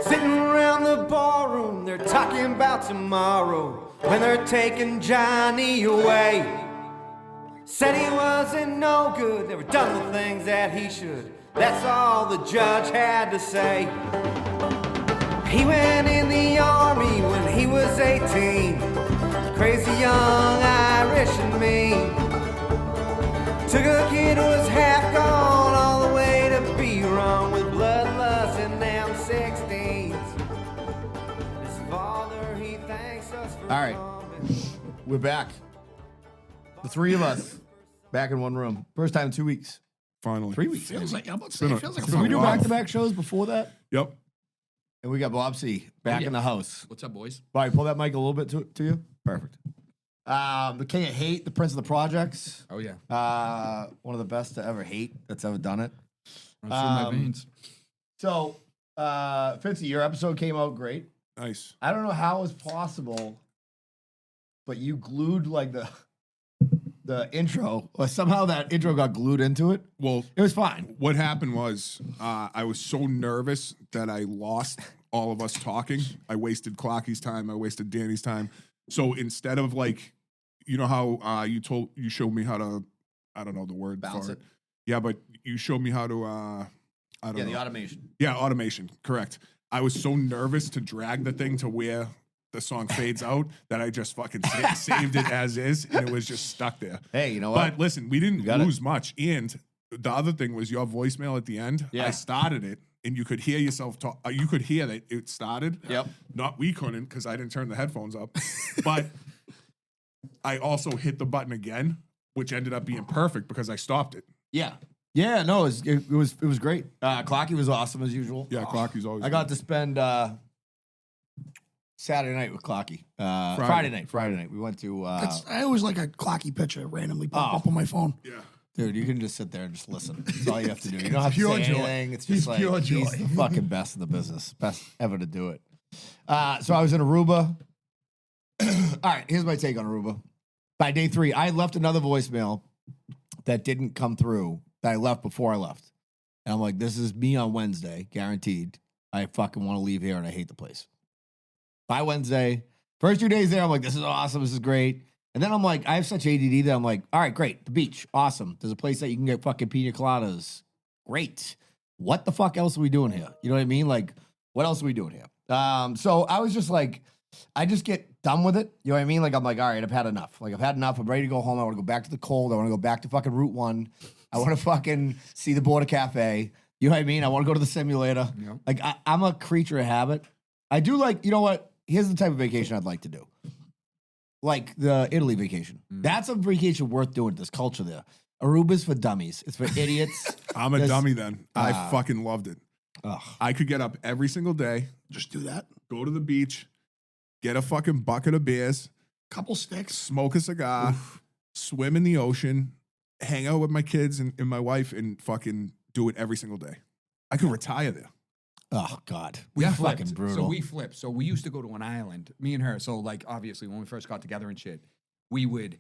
Sitting around the ballroom, they're talking about tomorrow when they're taking Johnny away. Said he wasn't no good, never done the things that he should. That's all the judge had to say. He went in the army when he was 18. Crazy young Irish and mean. Took a kid who was half gone all the way to be wrong with bloodlust and them 16s. His father, he thanks us for All right. We're back. The three of us back in one room. First time in 2 weeks. Finally. 3 weeks. Feels like, I'm about to say, it feels like Did we do while. back-to-back shows before that? Yep. And we got Bob C. back in the house. What's up, boys? Bobby, pull that mic a little bit to you. Perfect. The King of Hate, the Prince of the Projects. Oh, yeah. One of the best to ever hate that's ever done it. Runs through my veins. So, Fitzy, your episode came out great. Nice. I don't know how it's possible, but you glued like the intro, or somehow that intro got glued into it. Well, It was fine. what happened was I was so nervous that I lost all of us talking. I wasted Clocky's time. I wasted Danny's time. So instead of like, you know how you showed me how to, I don't know the word Bounce for it. Yeah, but you showed me how to, I don't know. the automation. Yeah, automation. Correct. I was so nervous to drag the thing to where the song fades out that I just fucking saved it as is, and it was just stuck there. Hey, you know what? But listen, we didn't got lose much. And the other thing was your voicemail at the end. Yeah. I started it, and you could hear yourself talk. You could hear that it started. Yep. Not we couldn't because I didn't turn the headphones up. But I also hit the button again, which ended up being perfect because I stopped it. Yeah. Yeah, no, it was great. Clocky was awesome as usual. Yeah, Clocky's always. I got to spend Saturday night with Clocky. Friday night. We went to I always like a clocky picture randomly pop Oh. up on my phone. Yeah. dude, you can just sit there and just listen. That's all you have to do. You don't have to Pure say joy. anything. It's He's just like pure joy. he's the fucking best in the business. Best ever to do it. So I was in Aruba. All right, here's my take on Aruba. By day 3, I left another voicemail that didn't come through that I left before I left. And I'm like, this is me on Wednesday, guaranteed. I fucking want to leave here and I hate the place. By Wednesday, first 2 days there, I'm like, this is awesome. This is great. And then I'm like, I have such ADD that I'm like, all right, great. The beach, awesome. There's a place that you can get fucking pina coladas. Great. What the fuck else are we doing here? You know what I mean? Like, what else are we doing here? So I was just like, I just get done with it. You know what I mean? Like, I'm like, all right, I've had enough. Like, I've had enough. I'm ready to go home. I want to go back to the cold. I want to go back to fucking Route 1. I want to fucking see the Border Cafe. You know what I mean? I want to go to the simulator. Yep. Like, I'm a creature of habit. I do like, you know what? Here's the type of vacation I'd like to do. Like the Italy vacation. That's a vacation worth doing. This culture there. Aruba's for dummies. It's for idiots. I'm a There's- dummy then. I fucking loved it. Ugh. I could get up every single day, Just do that. go to the beach, get a fucking bucket of beers, Couple sticks. smoke a cigar, swim in the ocean, hang out with my kids and my wife, and fucking do it every single day. I could retire there. Oh, God. We We're flipped. fucking brutal. So we flipped. So we used to go to an island, me and her. So like obviously when we first got together and shit, we would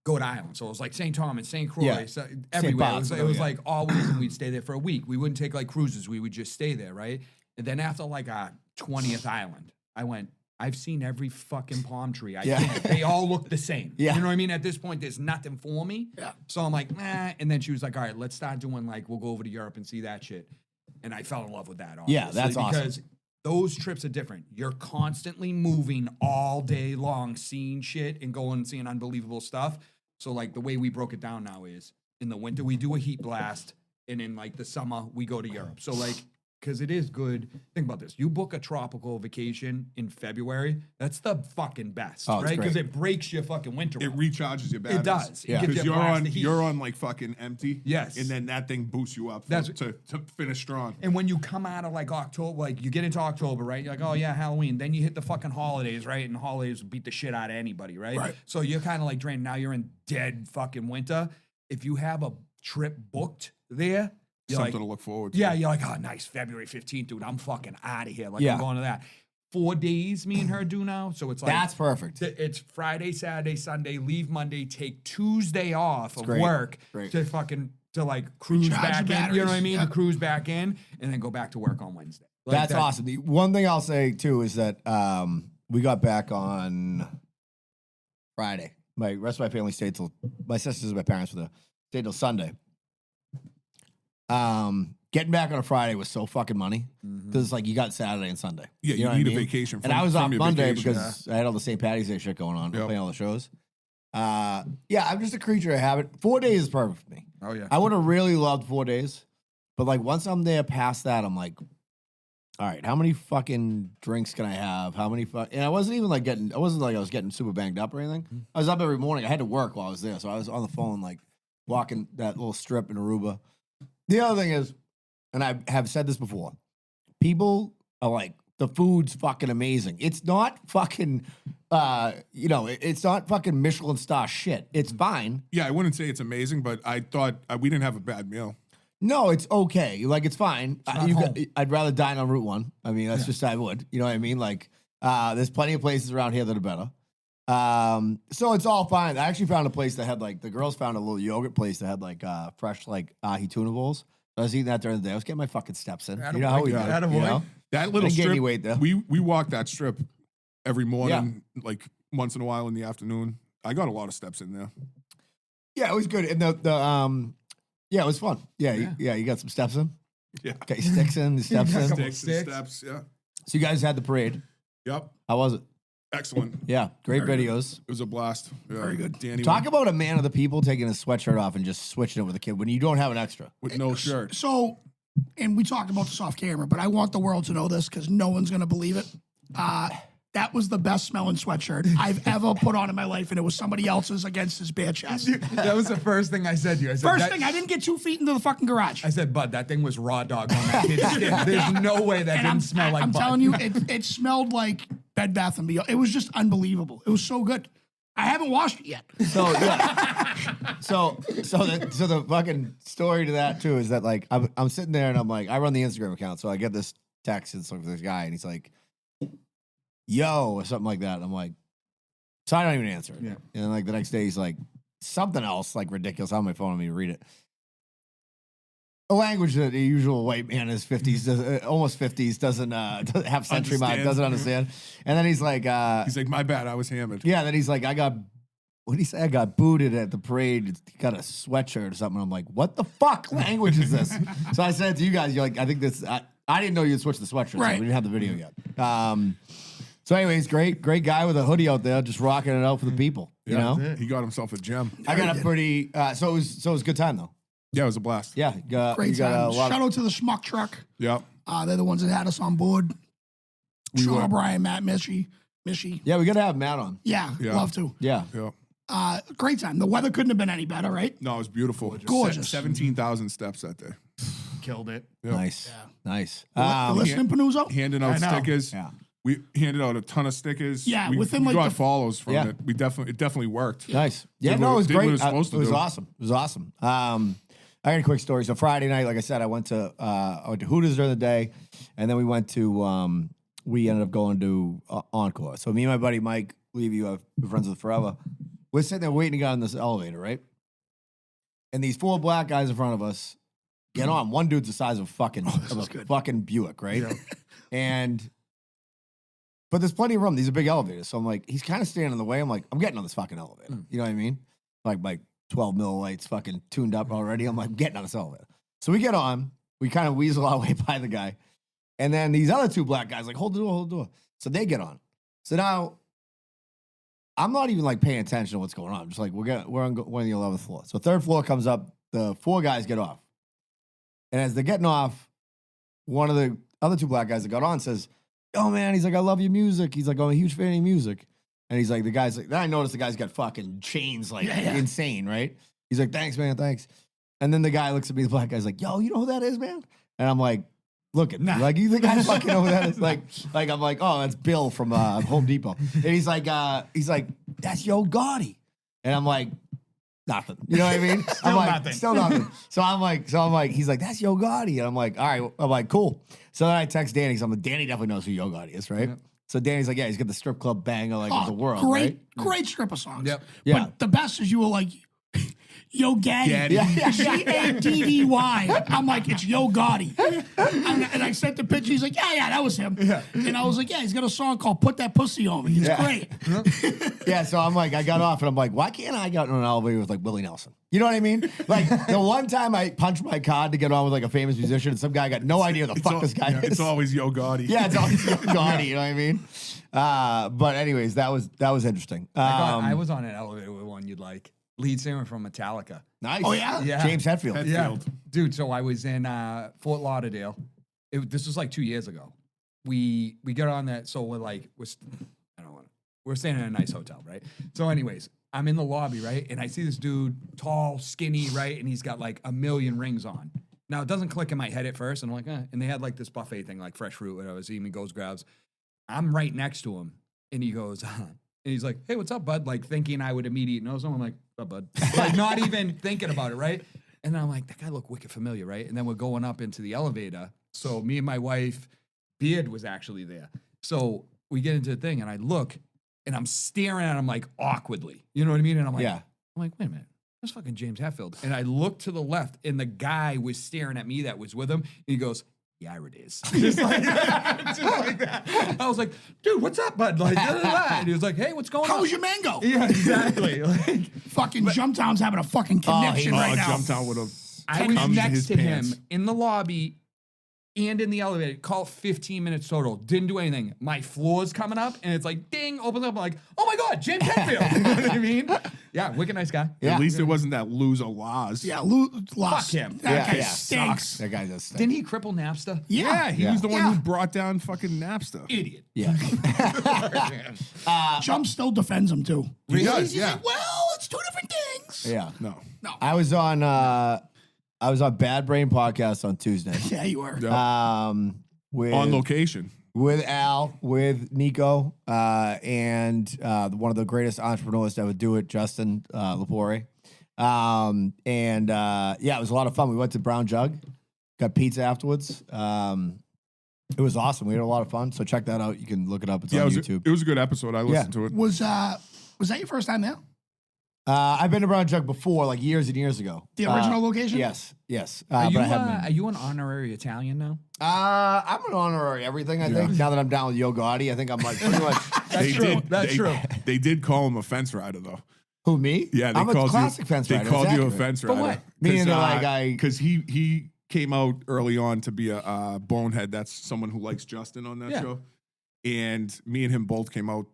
go to islands. So it was like St. Thomas, St. Croix, Yeah. so everywhere. Bart's, It was yeah. like always, and we'd stay there for a week. We wouldn't take like cruises. We would just stay there, right? And then after like our 20th island, I went, I've seen every fucking palm tree. Yeah. Can't. They all look the same. Yeah. You know what I mean? At this point, there's nothing for me. Yeah. So I'm like, nah. And then she was like, all right, let's start doing like, we'll go over to Europe and see that shit. And I fell in love with that. Yeah, obviously, that's awesome. because those trips are different. You're constantly moving all day long, seeing shit and going and seeing unbelievable stuff. So like the way we broke it down now is in the winter we do a heat blast, and in like the summer we go to Europe. So like, because it is good. Think about this. You book a tropical vacation in February, that's the fucking best, Oh, it's right? Because great. it breaks your fucking winter. It up. recharges your batteries. It does. It Yeah. gives Because you a blast of heat. you're on like fucking empty. Yes. And then that thing boosts you up That's- to finish strong. And when you come out of like October, like you get into October, right? You're like, oh yeah, Halloween. Then you hit the fucking holidays, right? And holidays beat the shit out of anybody, right? Right. So you're kind of like drained. Now you're in dead fucking winter. If you have a trip booked there, you're Something like, to look forward to. yeah, you're like, oh nice, February 15th, dude. I'm fucking out of here. Like Yeah. I'm going to that. 4 days me and her do now. So it's like That's perfect. it's Friday, Saturday, Sunday, leave Monday, take Tuesday off of great. work Great. to like cruise Recharge back your Mm-hmm. in. You know what I batteries. mean? Yeah. To cruise back in and then go back to work on Wednesday. Like That's that- awesome. The one thing I'll say too is that we got back on Friday. My rest of my family stayed till my sisters and my parents were there. Stayed till Sunday. Getting back on a Friday was so fucking money because it's like you got Saturday and Sunday. Yeah, you know what need I a mean? vacation And from- I was from off your Monday vacation. because I had all the St. Patty's Day shit going on, Yep. playing all the shows. Yeah, I'm just a creature of habit. 4 days is perfect for me. Oh yeah. I would have really loved 4 days, but like once I'm there past that, I'm like, all right, how many fucking drinks can I have? How many and I wasn't even like getting, I wasn't like I was getting super banged up or anything. I was up every morning. I had to work while I was there. So I was on the phone, like walking that little strip in Aruba. The other thing is, and I have said this before, people are like, the food's fucking amazing. It's not fucking, it's not fucking Michelin star shit. It's fine. Yeah, I wouldn't say it's amazing, but I thought we didn't have a bad meal. No, it's okay. Like, it's fine. not home. I'd rather dine on Route 1. I mean, that's just, I would. You know what I mean? Like, there's plenty of places around here that are better. So it's all fine. I actually found a place that had, like, the girls found a little yogurt place that had, like, fresh, like, ahi tuna bowls. I was eating that during the day. I was getting my fucking steps in. You know how we do it, Attaboy. you know? That little Didn't gain strip, any weight, though. we walk that strip every morning, like once in a while in the afternoon. I got a lot of steps in there. Yeah, it was good. And yeah, it was fun. Yeah, you got some steps in? Yeah. Got your sticks in, the steps got a in. couple- Sticks and sticks. steps, yeah. So you guys had the parade. Yep. How was it? Excellent. Yeah, great videos. It was a blast. Yeah. Very good. Danny Talk about a man of the people taking his sweatshirt off and just switching it with a kid when you don't have an extra. with no shirt. So, and we talked about this off camera, but I want the world to know this because no one's going to believe it. That was the best smelling sweatshirt I've ever put on in my life, and it was somebody else's against his bare chest. That was the first thing I said to you. I said, First thing, I didn't get 2 feet into the fucking garage. I said, Bud, that thing was raw dog on that kid's skin. There's no way that didn't smell like I'm Bud. telling you, it smelled like Bed Bath & Beyond. It was just unbelievable. It was so good. I haven't washed it yet. So yeah, so the fucking story to that too is that like I'm sitting there and I'm like I run the Instagram account, so I get this text and from this guy and he's like, "Yo" or something like that. And I'm like, so I don't even answer it. Yeah. And then like the next day he's like something else like ridiculous on my phone. I mean, read it. A language that the usual white man in his 50s, almost 50s, doesn't have century mark, Understand. doesn't understand. And then he's like, He's like, my bad, I was hammered. yeah, then he's like, what did he say? I got booted at the parade. He got a sweatshirt or something. I'm like, what the fuck language is this? So I said to you guys, you're like, I think this, I didn't know you'd switch the sweatshirt. So Right. we didn't have the video yet. So anyways, great guy with a hoodie out there, just rocking it out for the people, you know? He got himself a gem. I got a pretty, so it was a good time though. Yeah, it was a blast. Yeah. You Great got time. a lot Shout of, out to the Schmuck Truck. Yep. They're the ones that had us on board. Sean were. O'Brien, Matt Mishy. yeah, we got to have Matt on. Yeah, Yeah. love to. Yeah. Yeah. Great time. The weather couldn't have been any better, right? No, it was beautiful. Gorgeous. 17,000 steps that day. Killed it. Yeah. Nice. Nice. You listening, Panuzzo? Handing out I know. stickers. Yeah. We handed out a ton of stickers. Yeah, we, within, we like, got the- follows from Yeah. it. It definitely worked. Nice. Yeah, Did no, what- it was did what great. it was supposed to it was do. awesome. It was awesome. I got a quick story. So Friday night, like I said, I went to Hooters during the day, and then we went to we ended up going to Encore. So me and my buddy Mike Levy, who I've been friends with forever, we're sitting there waiting to get on this elevator, right? And these 4 black guys in front of us get on. One dude's the size of a fucking fucking Buick, right? But there's plenty of room. These are big elevators. So I'm like, he's kind of standing in the way. I'm like, I'm getting on this fucking elevator. You know what I mean? Like 12 mil lights fucking tuned up already. I'm like, getting on this elevator. So we get on. We kind of weasel our way by the guy. And then these other 2 black guys like, hold the door. So they get on. So now I'm not even like paying attention to what's going on. I'm just like, we're on the 11th floor. So 3rd floor comes up. The 4 guys get off. And as they're getting off, one of the other 2 black guys that got on says, "Oh man," he's like, "I love your music." He's like, "I'm a huge fan of your music." And he's like, the guy's like, then I noticed the guy's got fucking chains like insane, right? He's like, "Thanks, man, thanks." And then the guy looks at me, the black guy's like, "Yo, you know who that is, man?" And I'm like, "Look at me. Like, you think I fucking know who that is?" Like I'm like, "Oh, that's Bill from Home Depot." And he's like, "That's Yo Gotti." And I'm like, nothing. You know what I mean? I'm like, nothing. still nothing. So I'm like, he's like, "That's Yo Gotti." And I'm like, all right. I'm like, cool. So then I text Danny. So I'm like, Danny definitely knows who Yo Gotti is, right? So Danny's like, yeah, he's got the strip club banger like of the world, right? Great stripper songs. Yep. Yeah. But the best is you were like, Yo Gaddy. Gaddy. I'm like, it's Yo Gotti. And I sent the picture. He's like, yeah, that was him. Yeah. And I was like, yeah, he's got a song called Put That Pussy On Me. It's great. Yeah, so I'm like, I got off and I'm like, why can't I get on an elevator with like Willie Nelson? You know what I mean? Like the one time I punched my card to get on with like a famous musician and some guy got no idea who the fuck this guy is. It's always Yo Gotti. Yeah, it's always Yo Gotti, you know what I mean? But anyways, that was interesting. I was on an elevator with one you'd like. Lead singer from Metallica. Nice. Oh, yeah? Yeah. James Hetfield. Yeah, dude. So I was in Fort Lauderdale. This was like 2 years ago. We get on that. So we're staying in a nice hotel, right? So, anyways, I'm in the lobby, right, and I see this dude, tall, skinny, right, and he's got like a million rings on. Now it doesn't click in my head at first, and I'm like, and they had like this buffet thing, like fresh fruit, whatever. So he goes, grabs. I'm right next to him, and he goes, and he's like, hey, what's up, bud? Like thinking I would immediately know someone. I'm like, what's up, bud? Like not even thinking about it, right? And then I'm like, that guy looked wicked familiar, right? And then we're going up into the elevator. So me and my wife, Beard was actually there. So we get into the thing, and I look, and I'm staring at him like awkwardly. You know what I mean? And I'm like, Yeah. wait a minute. That's fucking James Hetfield. And I look to the left, and the guy was staring at me that was with him. And he goes, yeah, it is. Just like that. Just like that. I was like, dude, what's up, bud? Like, da, da, da. And he was like, hey, what's going on? How was your mango? Yeah, exactly. Like, Fucking Jumptown's having a fucking connection right now. Jumped out with a. I was comes in next his to pants. him in the lobby and in the elevator. Call it 15 minutes total. Didn't do anything. My floor's coming up, and it's like, ding, opens up. I'm like, oh my God, James Hetfield. You know what I mean? Yeah, wicked nice guy. Yeah. At least it wasn't that loser Laz. Yeah, lost. Fuck him. That guy Yeah. stinks. That guy does stink. Didn't he cripple Napster? Yeah, he Yeah. was the one Yeah. who brought down fucking Napster. Idiot. Yeah. Jump still defends him too. He does, He's yeah. like, well, it's two different things. Yeah. No. I was on Bad Brain Podcast on Tuesday. Yeah, you were. With On location. with Al, with Nico, and one of the greatest entrepreneurs to ever do it, Justin Lepore. It was a lot of fun. We went to Brown Jug, got pizza afterwards. It was awesome. We had a lot of fun. So check that out. You can look it up. It's Yeah, on it YouTube. was a good episode. I listened to it. Was that your first time there? I've been to Brown Jug before, like years and years ago. The original location? Yes. Are But I haven't been. are you an honorary Italian now? I'm an honorary everything, I think. Now that I'm down with Yo Gotti, I think I'm like pretty much. They true. did- That's they- true. They did call him a fence rider, though. Who, me? Yeah, they I'm a called classic you, fence They rider. called That's you a accurate. fence For rider. what? Meaning that, like, I- because he came out early on to be a bonehead. That's someone who likes Justin on that Yeah. show. And me and him both came out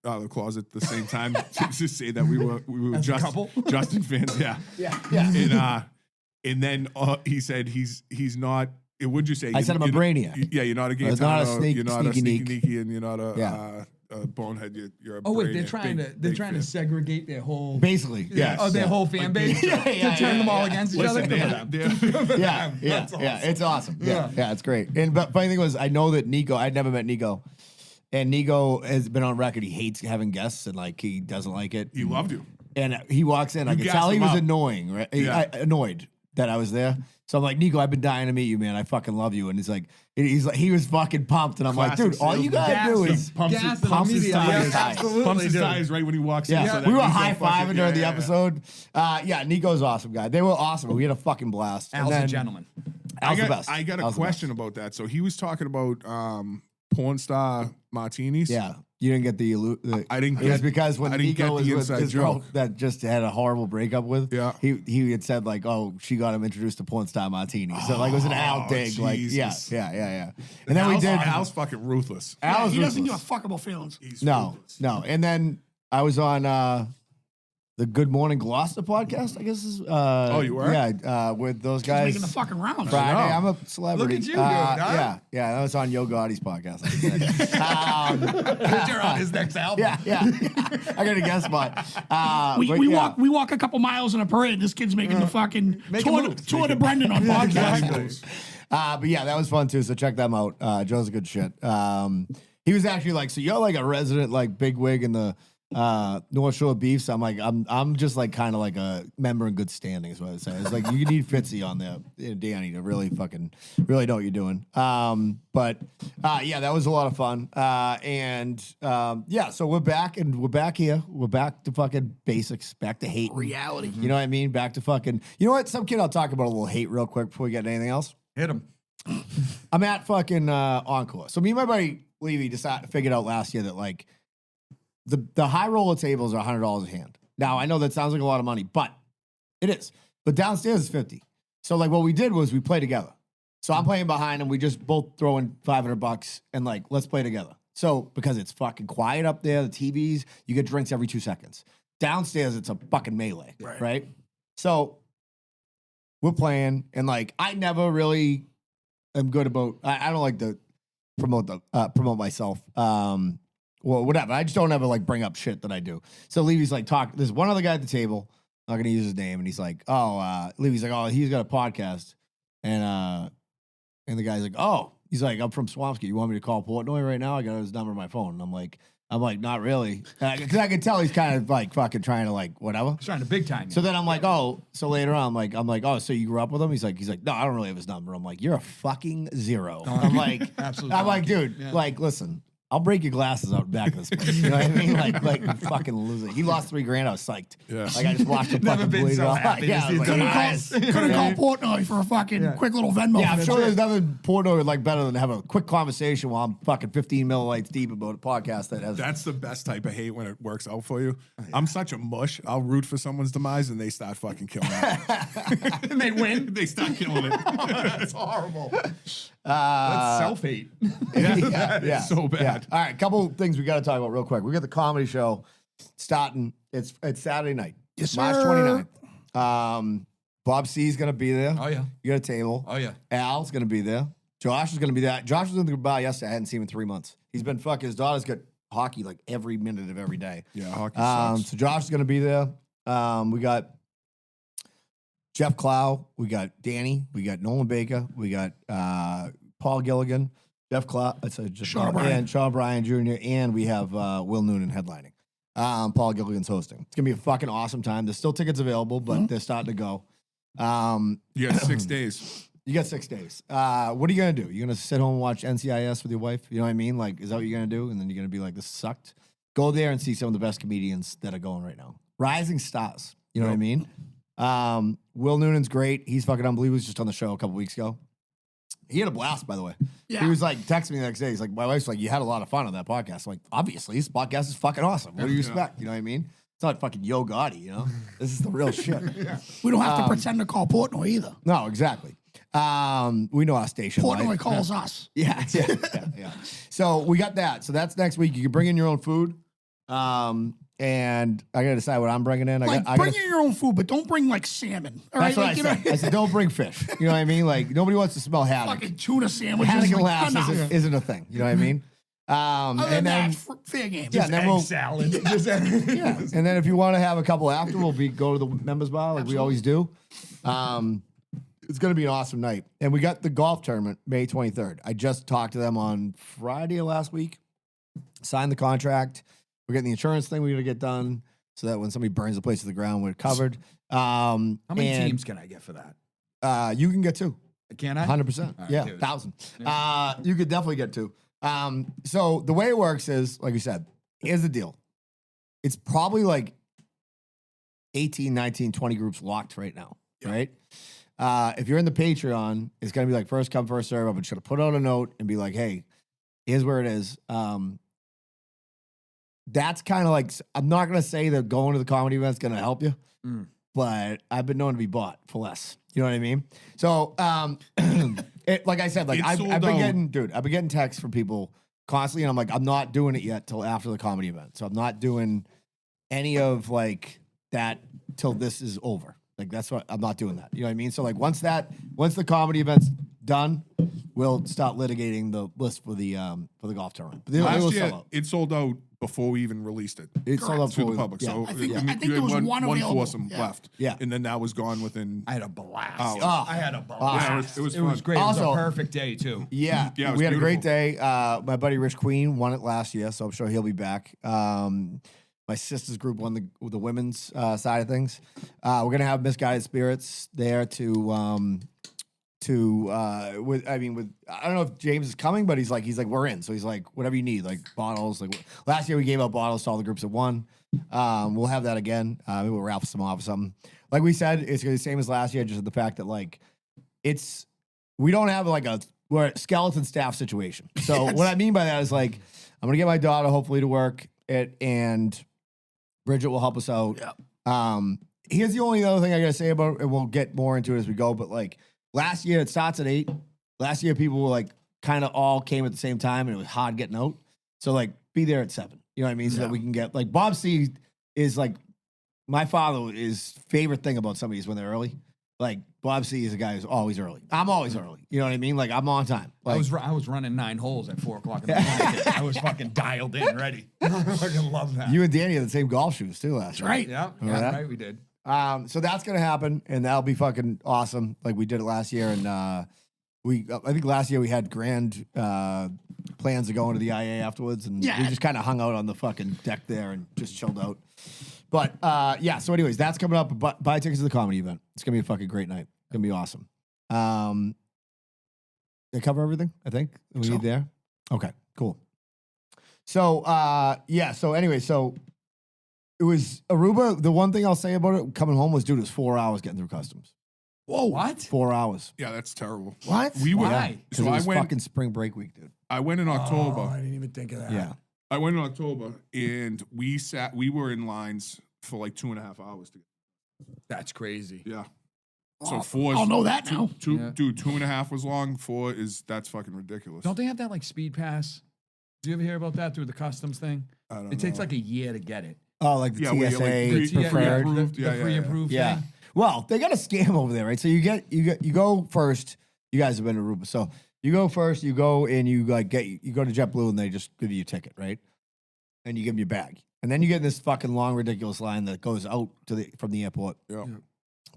of the closet at the same time to say that we were As a couple? Justin fans. Yeah, Yeah. And then he said he's not. Would you say? I said I'm a brainiac. Yeah, you're not a I was not a Gaetano, sneak- you're not a sneaky sneaky, and you're not a, Yeah. a bonehead. You're a Oh wait, brainiac. they're trying Big to fan. segregate their whole Basically, yes. their yeah. whole fan base to turn them all against each Listen, other. Yeah, That's it's awesome. Yeah. Yeah, it's great. And but funny thing was, I know that Nico. I'd never met Nico, and Nico has been on record. He hates having guests, and like he doesn't like it. He loved you. And he walks in. I You could gassed tell he him was up. annoying, right? Yeah. Annoyed that I was there. So I'm like, Nico, I've been dying to meet you, man. I fucking love you. And he's like, he was fucking pumped. And I'm like, Classic dude, all you salesman. gotta do Gas is him. Pumps Gas his- him pumps his immediately. tires. Yeah, absolutely, Pumps his dude. tires right when he walks in. Yeah, so that we were he's high so fucking- fiving during the yeah. episode. Nico's an awesome guy. They were awesome. We had a fucking blast. And Al's a then- gentleman. Al's the best. I got a Al's the question about that. So he was talking about porn star martinis. best. Yeah, you didn't get the. I didn't It was get- because when I didn't Nico get was the with inside his girl joke. that just had a horrible breakup with, Yeah. he had said like, oh, she got him introduced to porn star martini. So like it was an Al dig. Like Jesus. yeah. And then we did. Al's fucking ruthless. Al's He doesn't give a ruthless. fuck about feelings. He's No, ruthless. no. And then I was on the Good Morning Gloucester podcast. I guess is. You were? Yeah, with those He's guys. making the fucking rounds. Friday. know. I'm a celebrity. Look at you, dude, huh? Yeah. That was on Yo Gotti's podcast. Like I said. You're on his next album. Yeah. I got a guest spot. We walk a couple miles in a parade. This kid's making the fucking Making moves. tour to Brendan on podcast. Exactly. But yeah, that was fun too. So check them out. Joe's a good shit. He was actually like, so you're like a resident like big wig in the North Shore Beef. So I'm just like kind of like a member in good standing is what I say. It's like you need Fitzy on there, Danny, to really know what you're doing. But yeah, that was a lot of fun. Yeah, so we're back and we're back here. We're back to fucking basics, back to hate. Reality. You know what I mean? Back to fucking, you know what? Some kid I'll talk about a little hate real quick before we get into anything else. Hit him. I'm at fucking Encore. So me and my buddy Levy figured out last year that like the high roller tables are $100 a hand. Now I know that sounds like a lot of money, but it is. But downstairs is 50. So like what we did was we play together. So I'm playing behind him. We just both throw in $500 and like let's play together. So because it's fucking quiet up there, the TVs, you get drinks every 2 seconds. Downstairs it's a fucking melee, right? So we're playing and like I never really am good about. I don't like to promote myself. Well, whatever. I just don't ever like bring up shit that I do. So Levy's like, there's one other guy at the table. I'm not gonna use his name, and he's like, Levy's like, oh, he's got a podcast, and the guy's like, oh, he's like, I'm from Swampscott. You want me to call Portnoy right now? I got his number on my phone. And I'm like, not really, because I can tell he's kind of like fucking trying to like whatever. He's trying to big time you. So then I'm like, oh, so later on, I'm like, oh, so you grew up with him? He's like, no, I don't really have his number. I'm like, you're a fucking zero. I'm like, Absolutely. I'm like, dude, like, listen, I'll break your glasses out back of this place. You know what I mean? Like you fucking loser. He lost $3,000. I was psyched. Yeah. Like I just watched him Never fucking been bleed so off. happy Yeah, to I see was the like, guys. Couldn't call Portnoy for a fucking quick little Venmo. yeah, I'm sure there's nothing Portnoy would like better than have a quick conversation while I'm fucking 15 millilitres deep about a podcast that has. That's the best type of hate when it works out for you. I'm such a mush. I'll root for someone's demise and they start fucking killing it. And they win. They start killing it. That's horrible. That's self-hate. yeah, so bad. Yeah. All right, couple things we got to talk about real quick. We got the comedy show starting. It's Saturday night. Yes, March sir. 29th. Bob C's gonna be there. Oh, yeah. You got a table. Oh, yeah. Al's gonna be there. Josh is gonna be there. Josh was in the bar yesterday. I hadn't seen him in 3 months. He's been fucking. His daughter's got hockey like every minute of every day. Yeah, hockey sucks. So Josh is gonna be there. We got Jeff Clow. We got Danny. We got Nolan Baker. We got Paul Gilligan. Jeff Clow. Sean O'Brien. And Sean Bryan Jr. And we have Will Noonan headlining. Paul Gilligan's hosting. It's gonna be a fucking awesome time. There's still tickets available, but they're starting to go. You got 6 days. You got 6 days. What are you gonna do? You gonna sit home and watch NCIS with your wife? You know what I mean? Like, is that what you're gonna do? And then you're gonna be like, this sucked. Go there and see some of the best comedians that are going right now. Rising stars. You know what I mean? Will Noonan's great. He's fucking unbelievable. He was just on the show a couple weeks ago. He had a blast, by the way. Yeah. He was like texting me the next day. He's like, my wife's like, you had a lot of fun on that podcast. I'm like, obviously, this podcast is fucking awesome. What do you expect? You know what I mean? It's not fucking Yo Gotti, you know? This is the real shit. We don't have to pretend to call Portnoy either. No, exactly. We know our station. Portnoy life. calls us. Yeah. So we got that. So that's next week. You can bring in your own food. And I got to decide what I'm bringing in. Like, bring in your own food, but don't bring like salmon. All right, That's what like, I said. I said, don't bring fish. You know what I mean? Like, nobody wants to smell haddock. fucking tuna sandwiches. Haddock and like, laughs enough. isn't a thing. You know what I mean? Other than And then, that, fair game. yeah, and then we'll, salad. yeah. And then if you want to have a couple after, we'll go to the members bar like we always do. It's going to be an awesome night. And we got the golf tournament May 23rd. I just talked to them on Friday of last week, signed the contract. We're getting the insurance thing we got to get done so that when somebody burns the place to the ground, we're covered. How many teams can I get for that? You can get 2. Can I? 100%. right, Yeah, dude. 1,000. You could definitely get 2. So the way it works is, like you said, here's the deal. It's probably like 18, 19, 20 groups locked right now, right? If you're in the Patreon, it's going to be like first come, first serve. I'm just going to put out a note and be like, hey, here's where it is. That's kind of like, I'm not going to say that going to the comedy event's going to help you, but I've been known to be bought for less. You know what I mean? So, like I said, like It's I've sold been out. I've been getting texts from people constantly, and I'm like, I'm not doing it yet till after the comedy event. So I'm not doing any of like that till this is over. Like that's what I'm not doing that. You know what I mean? So like once the comedy event's done, we'll start litigating the list for the golf tournament. But it will Last sell year, out. it sold out before we even released it It's sold out to the for public. Yeah. So I think- you I think you there had was one available. foursome Yeah. left. Yeah. And then that was gone within. I had a blast. Oh. I had a blast. Yeah, it was It was fun. great. It Also- was a perfect day too. Yeah, Yeah, it was we had a great beautiful. day. My buddy Rich Queen won it last year, so I'm sure he'll be back. My sister's group won the women's side of things. We're gonna have Misguided Spirits there to with I don't know if James is coming, but he's like we're in. So he's like whatever you need, like bottles. Like last year we gave out bottles to all the groups at one. We'll have that again. Maybe we'll raffle some off or something. Like we said, it's gonna be the same as last year, just the fact that like we don't have like we're a skeleton staff situation. So what I mean by that is like I'm gonna get my daughter hopefully to work and Bridget will help us out. Yeah. Here's the only other thing I gotta say about it, and we'll get more into it as we go. But like last year, it starts at 8. Last year, people were like kind of all came at the same time, and it was hard getting out. So like, be there at 7. You know what I mean? So that we can get like Bob C is like my father is favorite thing about somebody is when they're early. Like Bob C is a guy who's always early. I'm always early. You know what I mean? Like I'm on time. Like, I was running 9 holes at 4 o'clock in the morning. I was fucking dialed in, ready. I fucking love that. you and Danny had the same golf shoes too last year. Right. Yeah, Remember that? right. We did. So that's gonna happen, and that'll be fucking awesome. Like we did it last year, and I think last year we had grand plans to go into the IA afterwards, and Yeah. we just kind of hung out on the fucking deck there and just chilled out. But yeah, so anyways, that's coming up. Buy tickets to the comedy event. It's gonna be a fucking great night. It's gonna be awesome. They cover everything, I think. We need there. Okay, cool. So yeah, so anyway, so it was Aruba. The one thing I'll say about it coming home was, dude, it was 4 hours getting through customs. Whoa, what? 4 hours. Yeah, that's terrible. What? We went. Why? Because So it I was went. fucking spring break week, dude. I went in October. Oh, I didn't even think of that. Yeah. I went in October, and we were in lines for like 2.5 hours to get. That's crazy. Yeah. So 4. I'll know that now. Yeah. Dude, 2.5 was long. 4 that's fucking ridiculous. Don't they have that like speed pass? Do you ever hear about that through the customs thing? I don't It takes know. like a year to get it. Oh, like the Yeah, where TSA you're like preferred. pre-approved. The Yeah, yeah, pre-approved Yeah. thing. Well, they got a scam over there, right? So you go first. You guys have been to Aruba, so you go first. You go and you like you go to JetBlue and they just give you a ticket, right? And you give them your bag, and then you get in this fucking long, ridiculous line that goes out to from the airport Yeah.